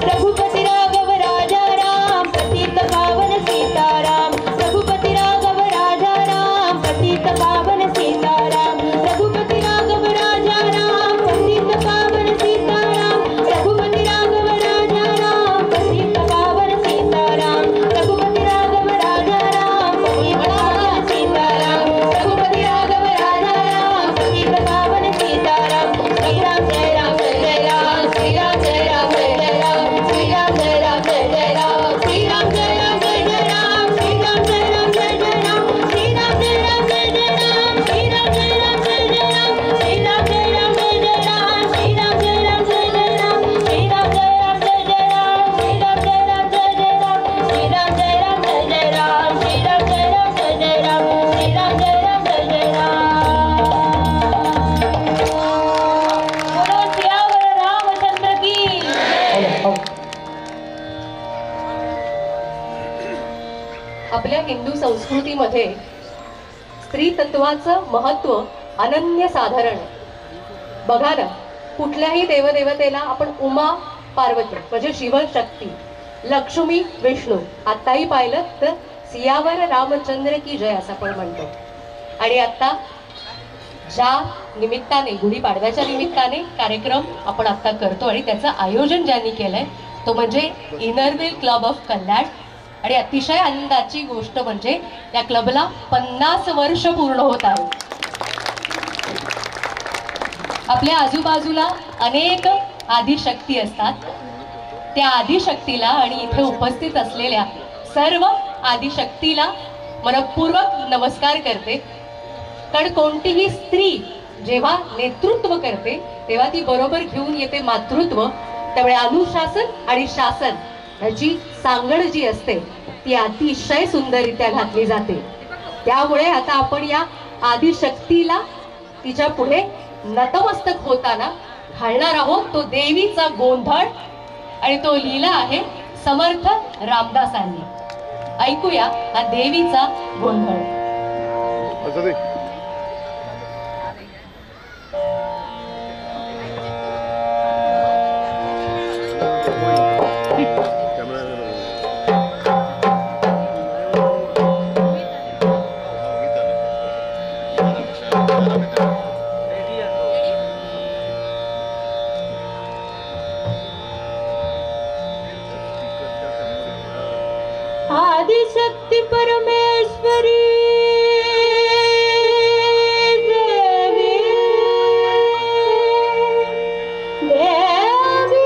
रघुपति राघव राजा राम, पतित पावन सीताराम, रघुपति राघव राजा राम, पतित पावन सीताराम, रघुपति राघव राजा राम, पतित पावन सीताराम, रघुपति राघव राजा राम, पतित पावन सीताराम, रघुपति राघव राजा राम, पतित पावन सीताराम, रघुपति राघव राजा राम, पतित पावन सीताराम। श्री राम जय राम जय राम, श्री राम जय राम जय राम, श्री राम जय राम जय राम, श्री राम जय राम जय राम, श्री राम जय राम जय राम, श्री राम जय राम जय राम, श्री राम जय राम जय राम, श्री राम जय राम जय राम, श्री राम जय राम जय राम, श्री राम जय राम जय राम, श्री राम जय राम जय राम, श्री राम जय राम जय राम, श्री राम जय राम जय राम, श्री राम जय राम जय राम। बोलो सियावर रामचंद्र की। आपल्या हिंदू संस्कृतीमध्ये स्त्री तत्वाचं महत्व अनन्यसाधारण आहे. बघा ना, कुठल्याही देवदेवतेला आपण उमा पार्वती म्हणजे शिवशक्ती, लक्ष्मी विष्णू, आत्ताही पाहिलं तर सियावर रामचंद्र की जय असं आपण म्हणतो. आणि आता ज्या निमित्ताने गुढीपाडव्याच्या निमित्ताने कार्यक्रम आपण आता करतो आणि त्याचं आयोजन ज्यांनी केलंय तो म्हणजे इनरव्हील क्लब ऑफ कल्याण. आणि अतिशय आनंदाची गोष्ट म्हणजे या क्लबला 50 वर्ष पूर्ण होत आहे. आपल्या आजूबाजूला अनेक आदिशक्ती असतात. त्या आदिशक्तीला आणि इथे उपस्थित असलेल्या सर्व आदिशक्तीला मनपूर्वक नमस्कार करते. कारण कोणतीही स्त्री जेव्हा नेतृत्व करते तेव्हा ती बरोबर घेऊन येते मातृत्व. त्यामुळे अनुशासन आणि शासन याची सांगड जी असते ती अतिशय सुंदररित्या घातली जाते. त्यामुळे आता आपण या आदिशक्तीला तिच्या पुढे नतमस्तक होताना घालणार आहोत तो देवीचा गोंधळ. आणि तो लिहिला आहे समर्थ रामदासांनी. ऐकूया हा देवीचा गोंधळ. आदिशक्ति परमेश्वरी देवी देवी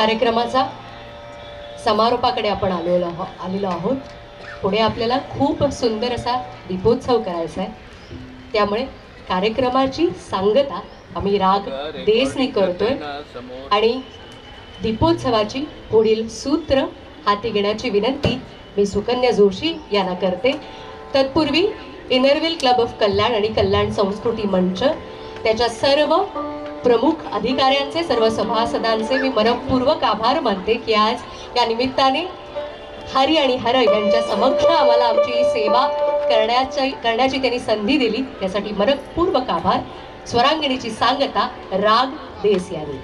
कार्यक्रमाचा समारोपाकडे आपण आलेलो आहोत. पुढे आपल्याला खूप सुंदर असा दीपोत्सव करायचा आहे. त्यामुळे कार्यक्रमाची सांगता आम्ही राग देसने करतोय आणि दीपोत्सवाची पुढील सूत्र हाती घेण्याची विनंती मी सुकन्या जोशी यांना करते. तत्पूर्वी इनरव्हील क्लब ऑफ कल्याण आणि कल्याण संस्कृती मंच त्याच्या सर्व प्रमुख अधिकाऱ्यांचे, सर्व सभासदांचे मी मनपूर्वक आभार मानते की आज या निमित्ताने हरी आणि हर यांच्या समक्ष आम्हाला आमची सेवा करण्याची त्यांनी संधी दिली. त्यासाठी मनपूर्वक आभार. स्वरांगिणीची सांगता राग देस यांनी.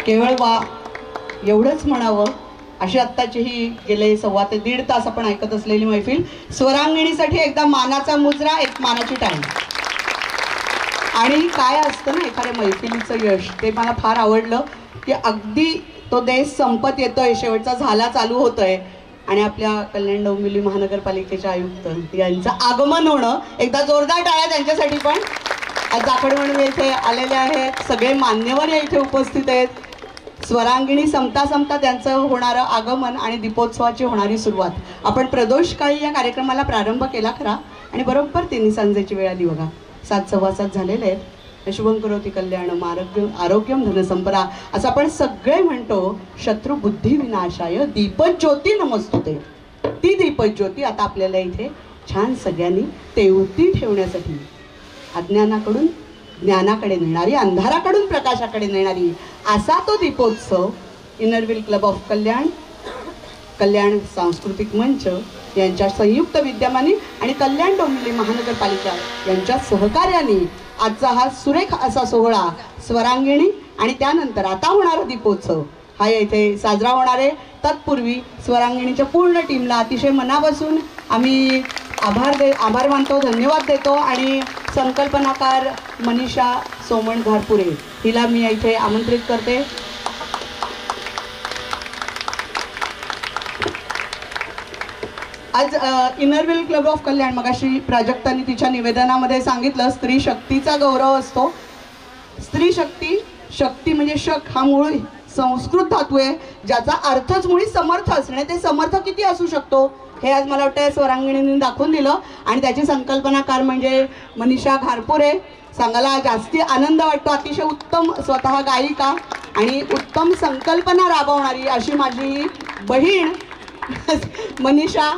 केवळ वा एवढंच म्हणावं अशी आत्ताची ही गेले 1.25 ते 1.5 तास आपण ऐकत असलेली मैफिल स्वरांगिणीसाठी एकदा मानाचा मुजरा, एक मानाची टाळी. आणि काय असतं ना एखाद्या मैफिलीचं यश, ते मला फार आवडलं की अगदी तो देश संपत येतोय, शेवटचा झाला चालू होतोय आणि आपल्या कल्याण डोंबिवली महानगरपालिकेचे आयुक्त यांचं आगमन होणं. एकदा जोरदार टाळ्या त्यांच्यासाठी पण. आज जाखड म्हणून इथे आलेले आहेत, सगळे मान्यवर या इथे उपस्थित आहेत. स्वरांगिणी संपता संपता त्यांचं होणारं आगमन आणि दीपोत्सवाची होणारी सुरुवात. आपण प्रदोषकाळी या कार्यक्रमाला प्रारंभ केला खरा आणि बरोबर 3 सांजेची वेळ आली बघा. 7:15 झालेले आहेत. शुभं करोति कल्याणम आरोग्यम धनसंपदा असं आपण सगळे म्हणतो. शत्रुबुद्धी विनाशाय दीपज्योती नमस्तुते. ती दीपज्योती आता आपल्याला इथे छान सगळ्यांनी तेवती ठेवण्यासाठी, अज्ञानाकडून ज्ञानाकडे नेणारी, अंधाराकडून प्रकाशाकडे नेणारी असा तो दीपोत्सव इनरव्हील क्लब ऑफ कल्याण, कल्याण सांस्कृतिक मंच यांच्या संयुक्त विद्यमाने आणि कल्याण डोंबिवली महानगरपालिका यांच्या सहकार्याने आजचा हा सुरेख असा सोहळा स्वरांगिणी आणि त्यानंतर आता होणारा दीपोत्सव हा इथे साजरा होणार आहे. तत्पूर्वी स्वरांगिणीच्या पूर्ण टीमला अतिशय मनापासून आम्ही आभार मानतो, धन्यवाद देतो. आणि संकल्पनाकार मनीषा सोमण घारपुरे हिला मी इथे आमंत्रित करते. आज इनरव्हील क्लब ऑफ कल्याण, मगाशी प्राजक्तांनी तिच्या निवेदनामध्ये सांगितलं, स्त्री शक्तीचा गौरव असतो. स्त्री शक्ती, शक्ती म्हणजे शक हा मूळ संस्कृत धातू आहे ज्याचा अर्थच मुळी समर्थ असणे. ते समर्थ किती असू शकतो हे आज मला वाटतं स्वरांगिणींनी दाखवून दिलं. आणि त्याची संकल्पनाकार म्हणजे मनीषा घारपुरे. सांगायला जास्ती आनंद वाटतो. अतिशय उत्तम स्वतः गायिका आणि उत्तम संकल्पना राबवणारी अशी माझी बहीण मनीषा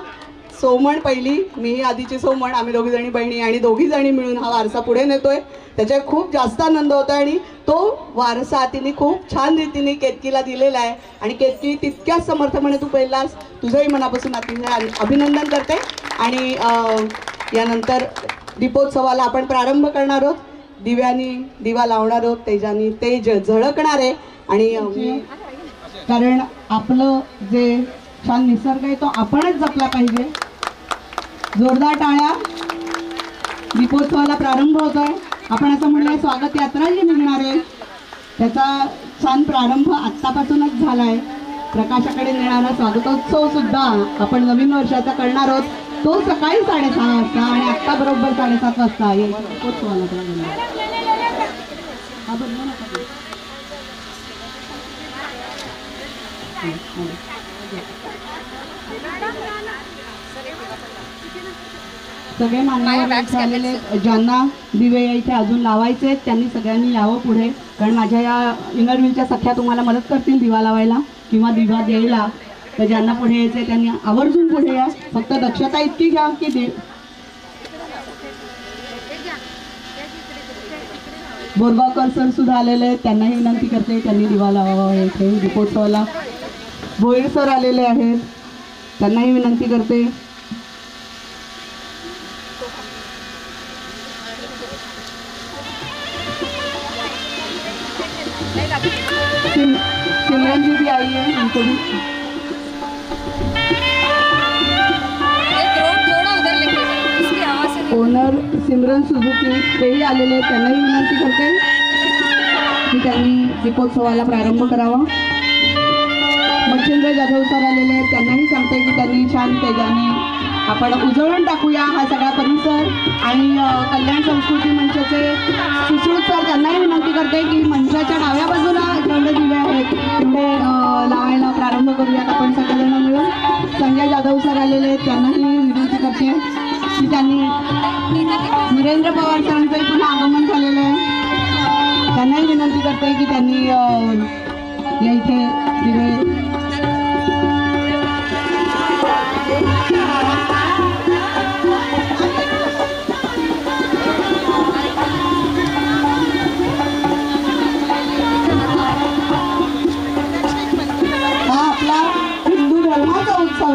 सोमण पहिली, मीही आधीची सोमण, आम्ही दोघीजणी बहिणी आणि दोघीजणी मिळून हा वारसा पुढे नेतोय. त्याचा खूप जास्त आनंद होतो आणि तो वारसा तिने खूप छान रीतीने केतकीला दिलेला आहे. आणि केतकी तितक्याच समर्थपणे तू पहिलास, तुझंही मनापासून अतिशय अभिनंदन करते. आणि यानंतर दीपोत्सवाला आपण प्रारंभ करणार आहोत. दिव्यानी दिवा लावणार आहोत, तेजानी तेज झळकणार आहे. आणि कारण आपलं जे छान निसर्ग आहे तो आपणच जपला पाहिजे. जोरदार टाळ्या. दीपोत्सवाला प्रारंभ होतोय. आपण असं म्हणलंय स्वागत यात्रा जी निघणार आहे त्याचा छान प्रारंभ आत्तापासूनच झाला आहे. प्रकाशाकडे नेणारा स्वागतोत्सव सुद्धा आपण नवीन वर्षाचा करणार आहोत. तो सकाळी 6:30 वाजता आणि आत्ता बरोबर 7:30 वाजता या दीपोत्सवाला प्रारंभ. सगळे मान्यवर झालेले ज्यांना दिवे इथे अजून लावायचे आहेत त्यांनी सगळ्यांनी यावं पुढे. कारण माझ्या या इनरव्हीलच्या सख्या तुम्हाला मदत करतील दिवा लावायला किंवा दिवा द्यायला. तर ज्यांना पुढे यायचे त्यांनी आवर्जून पुढे या. फक्त दक्षता इतकी घ्या की बोरगावकर सर सुद्धा आलेले आहेत, त्यांनाही विनंती करते त्यांनी दिवा लावावा इथे दीपोत्सवाला. भोईर सर आलेले आहेत, त्यांनाही विनंती करते. सिमरन जी भी आई है, उनको भी ओनर सिमरन सुजुकी तेही आलेले आहेत, त्यांनाही विनंती करते की त्यांनी दीपोत्सवाला प्रारंभ करावा. मच्छिंद्र जाधव सर आलेले आहेत, त्यांनाही सांगते की त्यांनी छान तेजाने आपण उजळून टाकूया हा सगळा परिसर. आणि कल्याण संस्कृती मंचाचे सुश्रुत सर त्यांनाही विनंती करते की मंचाच्या डाव्या बाजूला जेवढे दिवे आहेत तेवढे लावायला प्रारंभ करूयात आपण सगळेजण मिळून. संजय जाधव सर आलेले आहेत, त्यांनाही विनंती करते की त्यांनी वीरेंद्र पवार सरांचंही पुन्हा आगमन झालेलं आहे, त्यांनाही विनंती करते की त्यांनी या इथे दिवे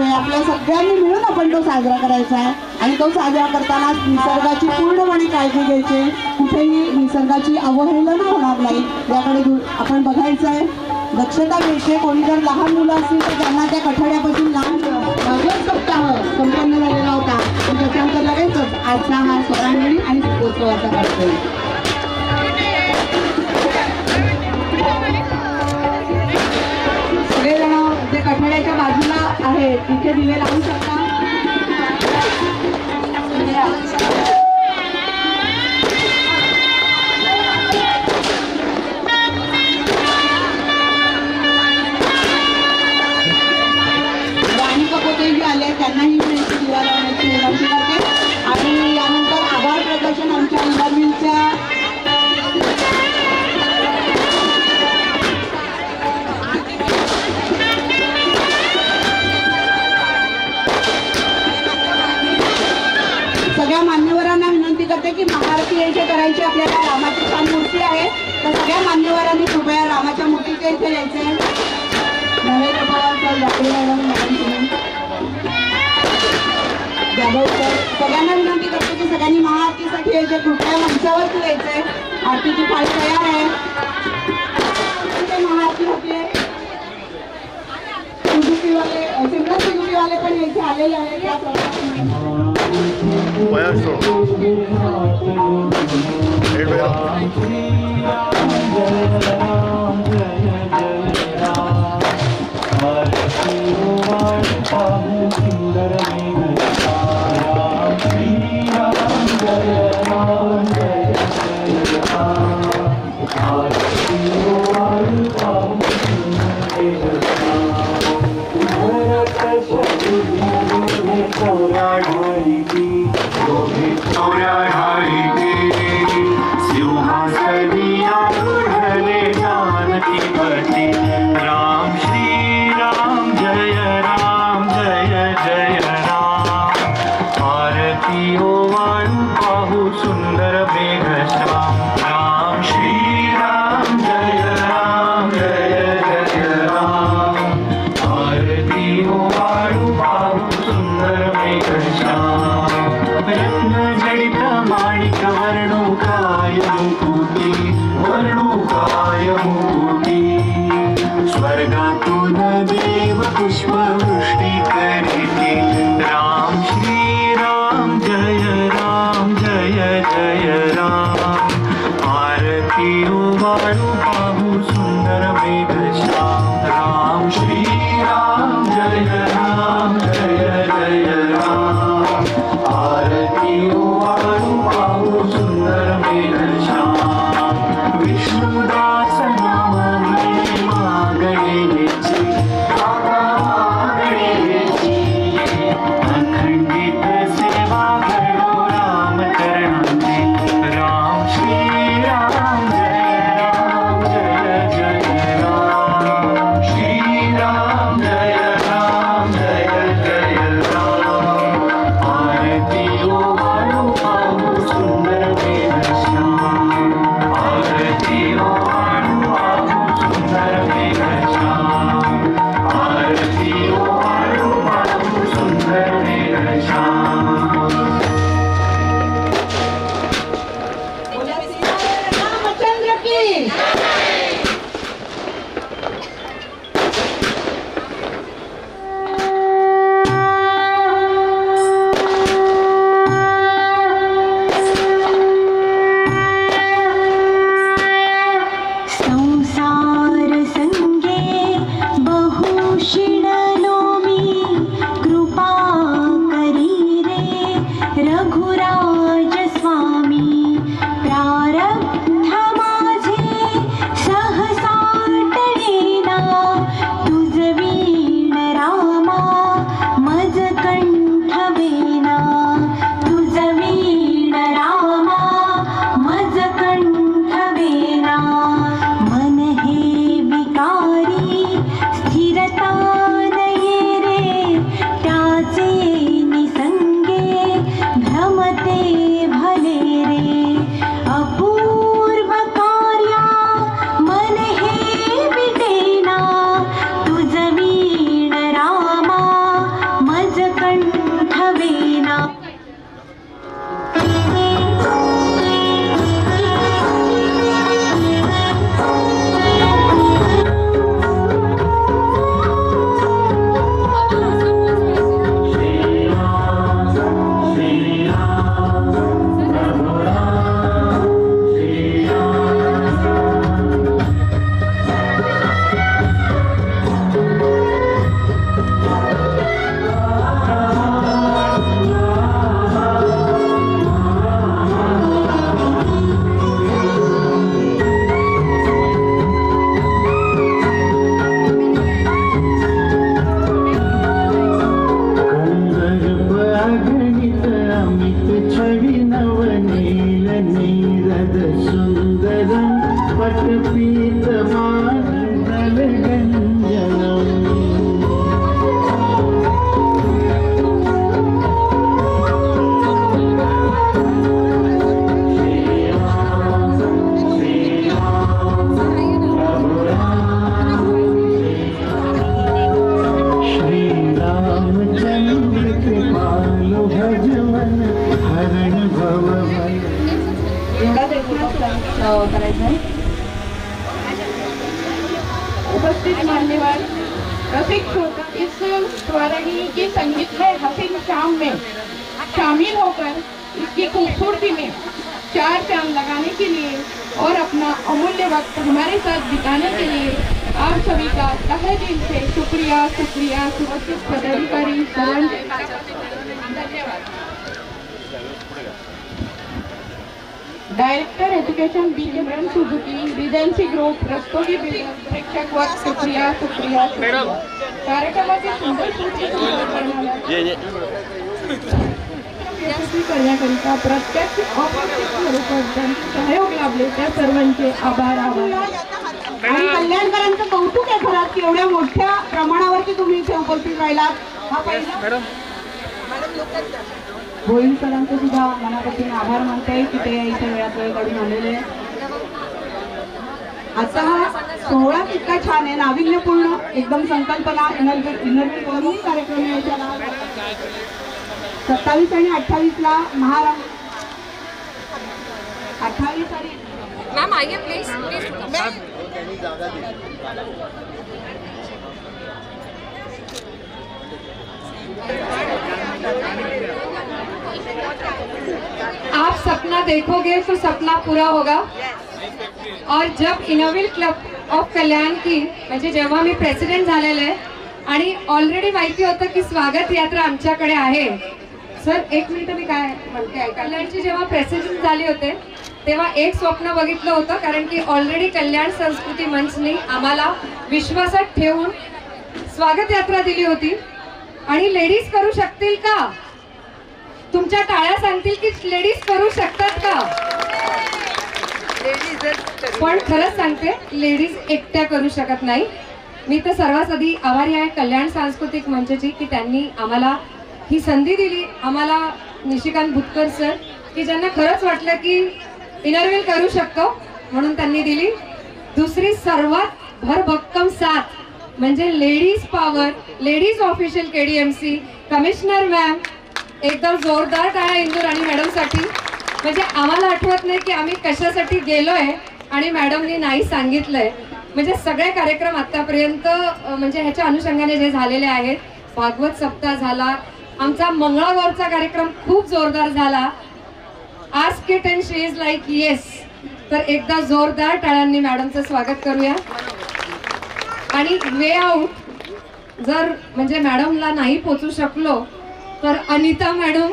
आपल्या सगळ्यांनी मिळून आपण तो साजरा करायचा आहे. आणि तो साजरा करताना निसर्गाची पूर्णपणे काळजी घ्यायची, कुठेही निसर्गाची अवहेलना होणार नाही याकडे आपण बघायचं आहे. दक्षता घ्यायची. कोणी जर लहान मुलं असतील तर त्यांना त्या कठड्यापासून लांब भगवत सप्ताह संपन्न झालेला होता. आणि त्याच्यानंतर लगेचच आजचा हा स्वरांगणी आणि दीपोत्सवाचा कार्यक्रम. सगळेजण जे कठड्याच्या बाजूला आहेत तिथे दिवे लावू शकता. राणी कपोतेजी आले, त्यांनाही मी दिवा लावण्याची विनंती करते. आणि यानंतर आभार प्रदर्शन आमच्या इनरव्हीलच्या सगळ्या मान्यवरांना विनंती करते की महाआरती यायचे करायची. आपल्याला रामाची छान मूर्ती आहे, तर सगळ्या मान्यवरांनी कृपया रामाच्या मूर्तीच्या इथे यायचे. नरेंद्र पवार सर, लाकडी मॅडम, जाधव सर, सगळ्यांना विनंती करते की सगळ्यांनी महाआरतीसाठी यायचे. कृपया मंचावरती यायचे. आरतीची थाळी तयार आहे. महाआरती होते. सुझुकीवाले, सिमरन सुझुकीवाले पण यायचे आलेले आहेत. अखंड करायचं आहे। उपस्थित मान्यवर रसिक श्रोता, इस स्वरणी के संगीत में हसीन शाम में शामिल होकर इसकी खूबसूरती में चार चांद लगाने के लिए और अपना अमूल्य वक्त हमारे साथ बिताने के लिए आप सभी का तहे दिल से शुक्रिया शुक्रिया। सुरक्षित पदाधिकारी धन्यवाद। Director education B K brand Suzuki regency group Rastogi builder प्रेक्षक वर्ग शुक्रिया शुक्रिया शुक्रिया। कार्यक्रमाची सुंदर यशस्वी करण्याकरिता प्रत्यक्ष सहयोग लाभले त्या सर्वांचे आभार आभार। आणि कल्याणकरांचं कौतुक आहे खरंच की एवढ्या मोठ्या प्रमाणावरती तुम्ही इथे उपस्थित राहिलात। हा पहिला भोईर सरांचे सुद्धा मनापासून आभार मानते की ते इथे वेळात वेळ काढून आलेले। आजचा हा सोहळा इतका छान आहे, नाविन्यपूर्ण एकदम संकल्पना इनरव्हील कोणीही कार्यक्रम आहे त्याला 27 आणि 28 ला महाराम 28 आणि मॅम आइए प्लीज आप सपना देखोगे तो सपना पूरा होगा। और जब इनोव्हिल क्लब ऑफ कल्याण की म्हणजे जेव्हा मी प्रेसिडेंट झालेले आणि ऑलरेडी माहिती होतं की स्वागत यात्रा आमच्याकडे आहे। सर एक मिनिट मी काय म्हणते, कल्याणची जेव्हा प्रेसिडेंट झाली होते तेव्हा एक स्वप्न बघितलं होतं, कारण की ऑलरेडी कल्याण संस्कृती मंचने आम्हाला विश्वासात ठेवून स्वागत यात्रा दिली होती। आणि लेडीज करू शकतील का? तुमच्या टाळ्या सांगतील की लेडीज करू शकतात का? पण खरंच सांगते लेडीज एकट्या करू शकत नाही। मी तर सर्वात आधी आभारी आहे कल्याण सांस्कृतिक मंचची की त्यांनी आम्हाला ही संधी दिली, आम्हाला निशिकांत भुतकर सर की ज्यांना खरंच वाटलं की इनरव्हील करू शकतो म्हणून त्यांनी दिली। दुसरी सर्वात भरभक्कम साथ म्हणजे ladies power, ladies official KDMC commissioner ma'am, एकदम जोरदार टाळ्या इंदूर आणि मॅडमसाठी। म्हणजे आम्हाला आठवत नाही की आम्ही कशासाठी गेलोय आणि मॅडमनी नाही सांगितलंय। म्हणजे सगळे कार्यक्रम आतापर्यंत म्हणजे ह्याच्या अनुषंगाने जे झालेले आहेत, भागवत सप्ताह झाला, आमचा मंगळागौरचा कार्यक्रम खूप जोरदार झाला, ask it and she is like yes. तर एकदा जोरदार टाळ्यांनी मॅडमचं स्वागत करूया। आणि वे आउट जर म्हणजे मॅडमला नाही पोचू शकलो तर अनिता मॅडम,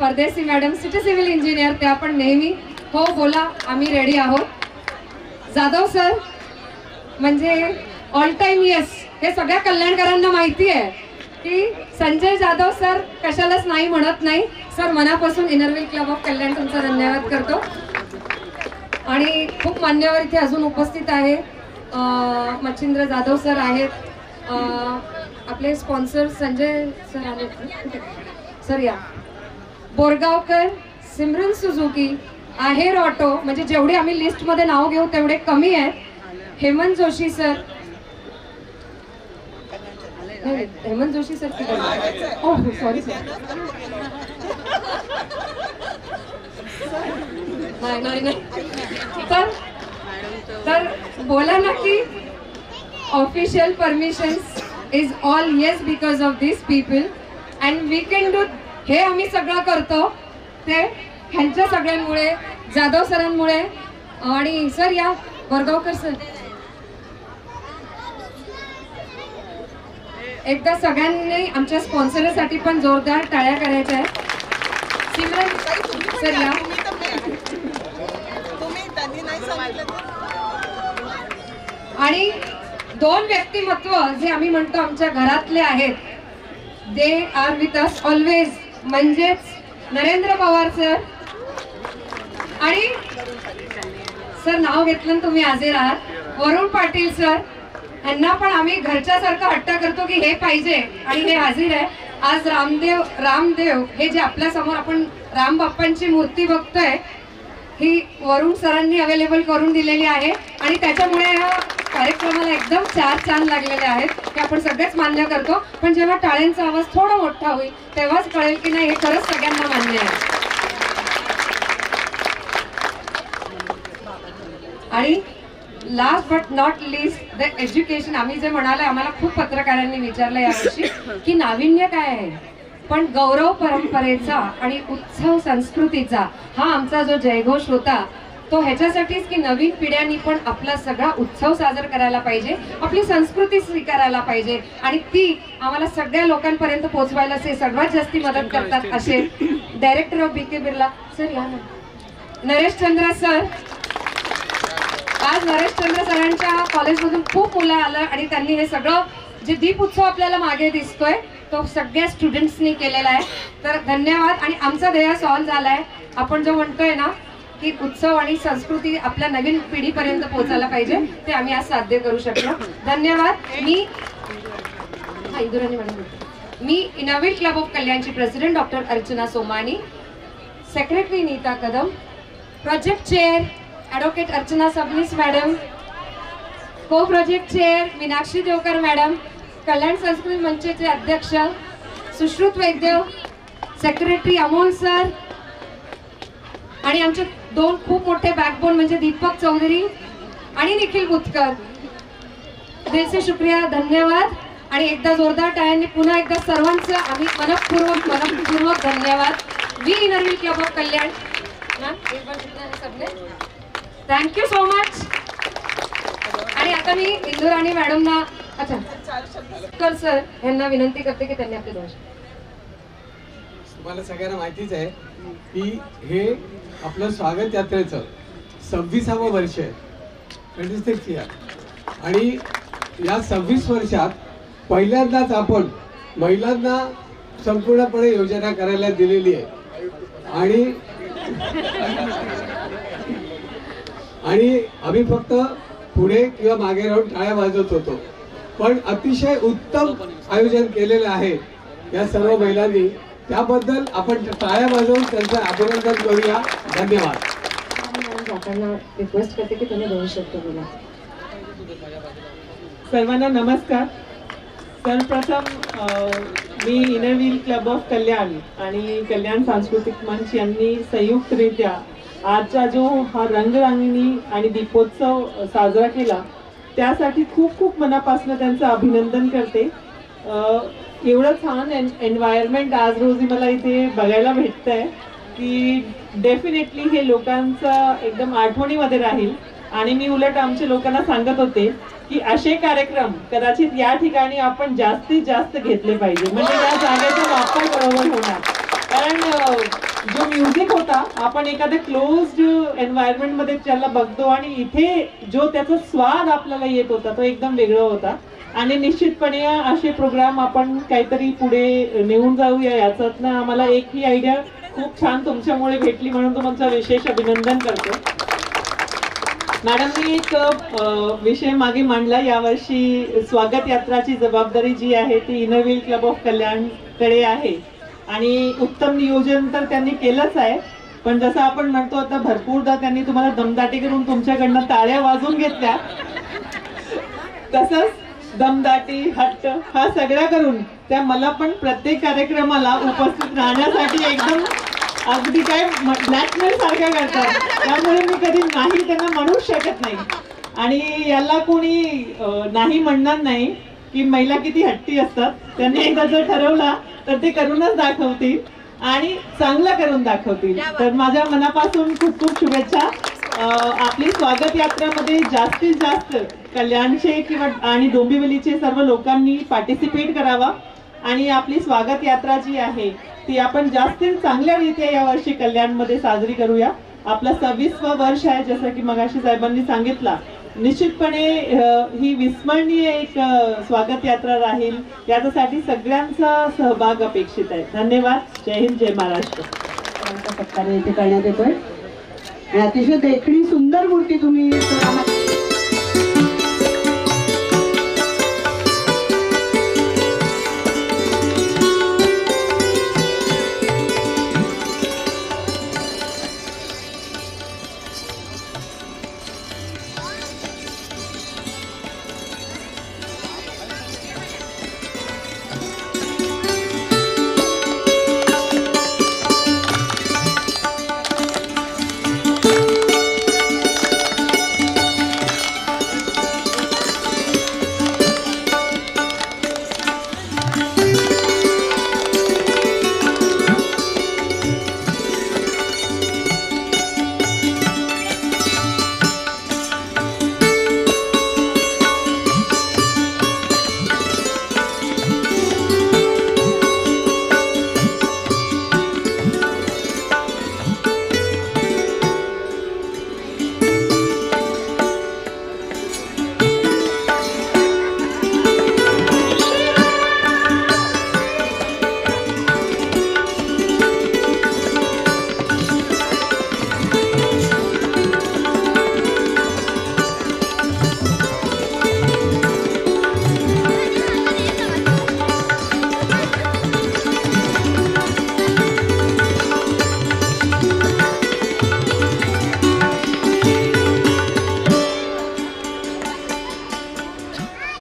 परदेसी मॅडम, सिटी सिव्हिल इंजिनियर, त्या पण नेहमी हो बोला आम्ही रेडी आहोत। जाधव सर म्हणजे ऑल टाइम येस, हे सगळ्या कल्याणकरांना माहिती आहे की संजय जाधव सर कशालाच नाही म्हणत नाही। सर मनापासून इनरव्हील क्लब ऑफ कल्याण तुमचा धन्यवाद करतो। आणि खूप मान्यवर इथे अजून उपस्थित आहे, मच्छिंद्र जाधव सर आहेत, आपले स्पॉन्सर संजय सर आहेत सर, या बोरगावकर, सिमरन सुझुकी, आहेर ऑटो, म्हणजे जेवढे आम्ही लिस्ट मध्ये नाव घेऊ तेवढे कमी आहेत, Hemant Joshi sir, Hemant Joshi sir oh sorry sir, नाही तर बोला ना की official permissions is all yes because of this people and we can do. हे आम्ही सगळं करतो ते ह्यांच्या सगळ्यांमुळे, जाधव सरांमुळे। आणि सर या वरगावकर सर, एकदा सगळ्यांनी आमच्या स्पॉन्सरसाठी पण जोरदार टाळ्या करायच्या आहेत। सिमरन सर या, आणि दोन व्यक्तिमत्व जे आम्ही म्हणतो आमच्या घरातले आहेत, they are with us always, म्हणजेच नरेंद्र पवार सर आणि सर नाव घेतलं तुम्ही हजर आहात. वरुण पाटील सर यांना पण आम्ही घरच्यासारखं हट्ट करतो की हे पाहिजे आणि हे हजर आहे. आज रामदेव हे जे आपल्या समोर आपण राम बाप्पांची मूर्ती बघतोय ही वरुण सरांनी अवेलेबल करून दिलेली आहे आणि त्याच्यामुळे या कार्यक्रमाला एकदम 4 चांद लागलेले आहेत हे आपण सगळेच मान्य करतो. पण जेव्हा टाळ्यांचा आवाज थोडा मोठा होईल तेव्हाच कळेल की नाही हे खरंच सगळ्यांना मान्य आहे. आणि last but not list the education. आम्ही जे म्हणाले आम्हाला खूप पत्रकारांनी विचारलं यावर्षी की नाविन्य काय आहे, पण गौरव परंपरेचा आणि उत्सव संस्कृतीचा हा आमचा जो जयघोष होता तो ह्याच्यासाठीच की नवीन पिढ्यांनी पण आपला सगळा उत्सव साजरा करायला पाहिजे, आपली संस्कृती स्वीकारायला पाहिजे आणि ती आम्हाला सगळ्या लोकांपर्यंत पोहोचवायला ते सर्वात जास्ती मदत करतात असे director of BK Birla sir या ना, नरेश चंद्र सर. आज नरेश चंद्र सरांच्या कॉलेजमधून खूप मुलं आलं आणि त्यांनी हे सगळं जे दीप उत्सव आपल्याला मागे दिसतोय तो सगळ्या स्टुडंट्सनी केलेला आहे. तर धन्यवाद. आणि आमचा ध्येय सॉल्व झालाय. आपण जो म्हणतोय ना की उत्सव आणि संस्कृती आपल्या नवीन पिढीपर्यंत पोहोचायला पाहिजे ते आम्ही आज साध्य करू शकलो. धन्यवाद. मी इनोव्हेट क्लब ऑफ कल्याणची president doctor Archana Somani, secretary Neeta Kadam, project chair advocate Archana Sabnis madam, co project chair Meenakshi Devkar madam, Kalyan संस्कृती मंचचे अध्यक्ष सुश्रुत वैद्य, सेक्रेटरी अमोल सर आणि आमचे 2 खूप मोठे बॅकबोन म्हणजे दीपक चौधरी आणि निखिल बुतकर. दिल से शुक्रिया, धन्यवाद. आणि एकदा जोरदार टाळ्यांनी पुन्हा एकदा सर्वांचं आम्ही मनपूर्वक धन्यवाद. We Inner Wheel club of Kalyan thank you so much. आणि आता मी इंदुराणी मॅडमना कर सर यांना विनंती करते की त्यांनी आपले दोष. तुम्हाला सगळ्यांना माहितीच आहे की हे आपलं स्वागत यात्रेचं 26वे वर्ष आहे, 26 इयर. आणि या 26 वर्षात पहिल्यांदाच आपण महिलांना संपूर्णपणे योजना करायला दिलेली आहे. आणि आम्ही फक्त पुढे किंवा मागे राहून टाळ्या वाजवत होतो, पण अतिशय उत्तम आयोजन केलेलं आहे या सर्व महिलांनी. त्याबद्दल आपण टाळ्या वाजवून त्यांचं अभिनंदन करूया. धन्यवाद. रिक्वेस्ट करते की तुम्ही 2 शब्द बोला. सर्वांना नमस्कार. सर्वप्रथम मी इनरव्हील क्लब ऑफ कल्याण आणि कल्याण सांस्कृतिक मंच यांनी संयुक्तरित्या आजचा जो हा रंगरांगणी आणि दीपोत्सव साजरा केला त्यासाठी खूप खूप मनापासून त्यांचं अभिनंदन करते. एवढं छान एन्व्हायरमेंट आज रोजी मला इथे बघायला भेटतंय की डेफिनेटली हे लोकांचं एकदम आठवणीमध्ये राहील. आणि मी उलट आमच्या लोकांना सांगत होते की असे कार्यक्रम कदाचित या ठिकाणी आपण जास्तीत जास्त घेतले पाहिजे, म्हणजे या जागेचा वापर बरोबर होणार. कारण जो म्युझिक होता आपण एखाद्या क्लोज्ड एन्व्हायरमेंटमध्ये त्याला बघतो आणि इथे जो त्याचा स्वाद आपल्याला येत होता तो एकदम वेगळा होता. आणि निश्चितपणे असे प्रोग्राम आपण काहीतरी पुढे नेऊन जाऊया याच्यातनं आम्हाला एक ही आयडिया खूप छान तुमच्यामुळे भेटली, म्हणून तुमचं विशेष अभिनंदन करते. मॅडमनी एक विषय मागे मांडला. यावर्षी स्वागत यात्राची जबाबदारी जी आहे ती इनरव्हील क्लब ऑफ कल्याणकडे आहे आणि उत्तम नियोजन तर त्यांनी केलंच आहे, पण जसं आपण म्हणतो आता भरपूरदा त्यांनी तुम्हाला दमदाटी करून तुमच्याकडनं टाळ्या वाजवून घेतल्या, तसंच दमदाटी हट्ट हा सगळा करून त्या मला पण प्रत्येक कार्यक्रमाला उपस्थित राहण्यासाठी एकदम अगदी काय ब्लॅकमेल सारख्या करतात. त्यामुळे मी कधी नाही त्यांना म्हणूच शकत नाही. आणि याला कोणी नाही म्हणणार नाही की महिला किती हट्टी असतात. त्यांनी एकदा जर ठरवला तर ते करूनच दाखवतील आणि चांगलं करून दाखवतील. तर माझ्या मनापासून खूप खूप शुभेच्छा. आपली स्वागत यात्रामध्ये जास्तीत जास्त कल्याणचे किंवा आणि डोंबिवलीचे सर्व लोकांनी पार्टिसिपेट करावा आणि आपली स्वागत यात्रा जी आहे ती आपण जास्तीत चांगल्या रीत्या यावर्षी कल्याणमध्ये साजरी करूया. आपलं 26वं वर्ष आहे, जसं की मगाशी साहेबांनी सांगितलं. निश्चितपणे ही विस्मरणीय एक स्वागत यात्रा राहील, याच्यासाठी सगळ्यांचा सहभाग अपेक्षित आहे. धन्यवाद. जय हिंद, जय महाराष्ट्र. सत्कार इथे करण्यात येतोय. आणि अतिशय देखणी सुंदर मूर्ती तुम्ही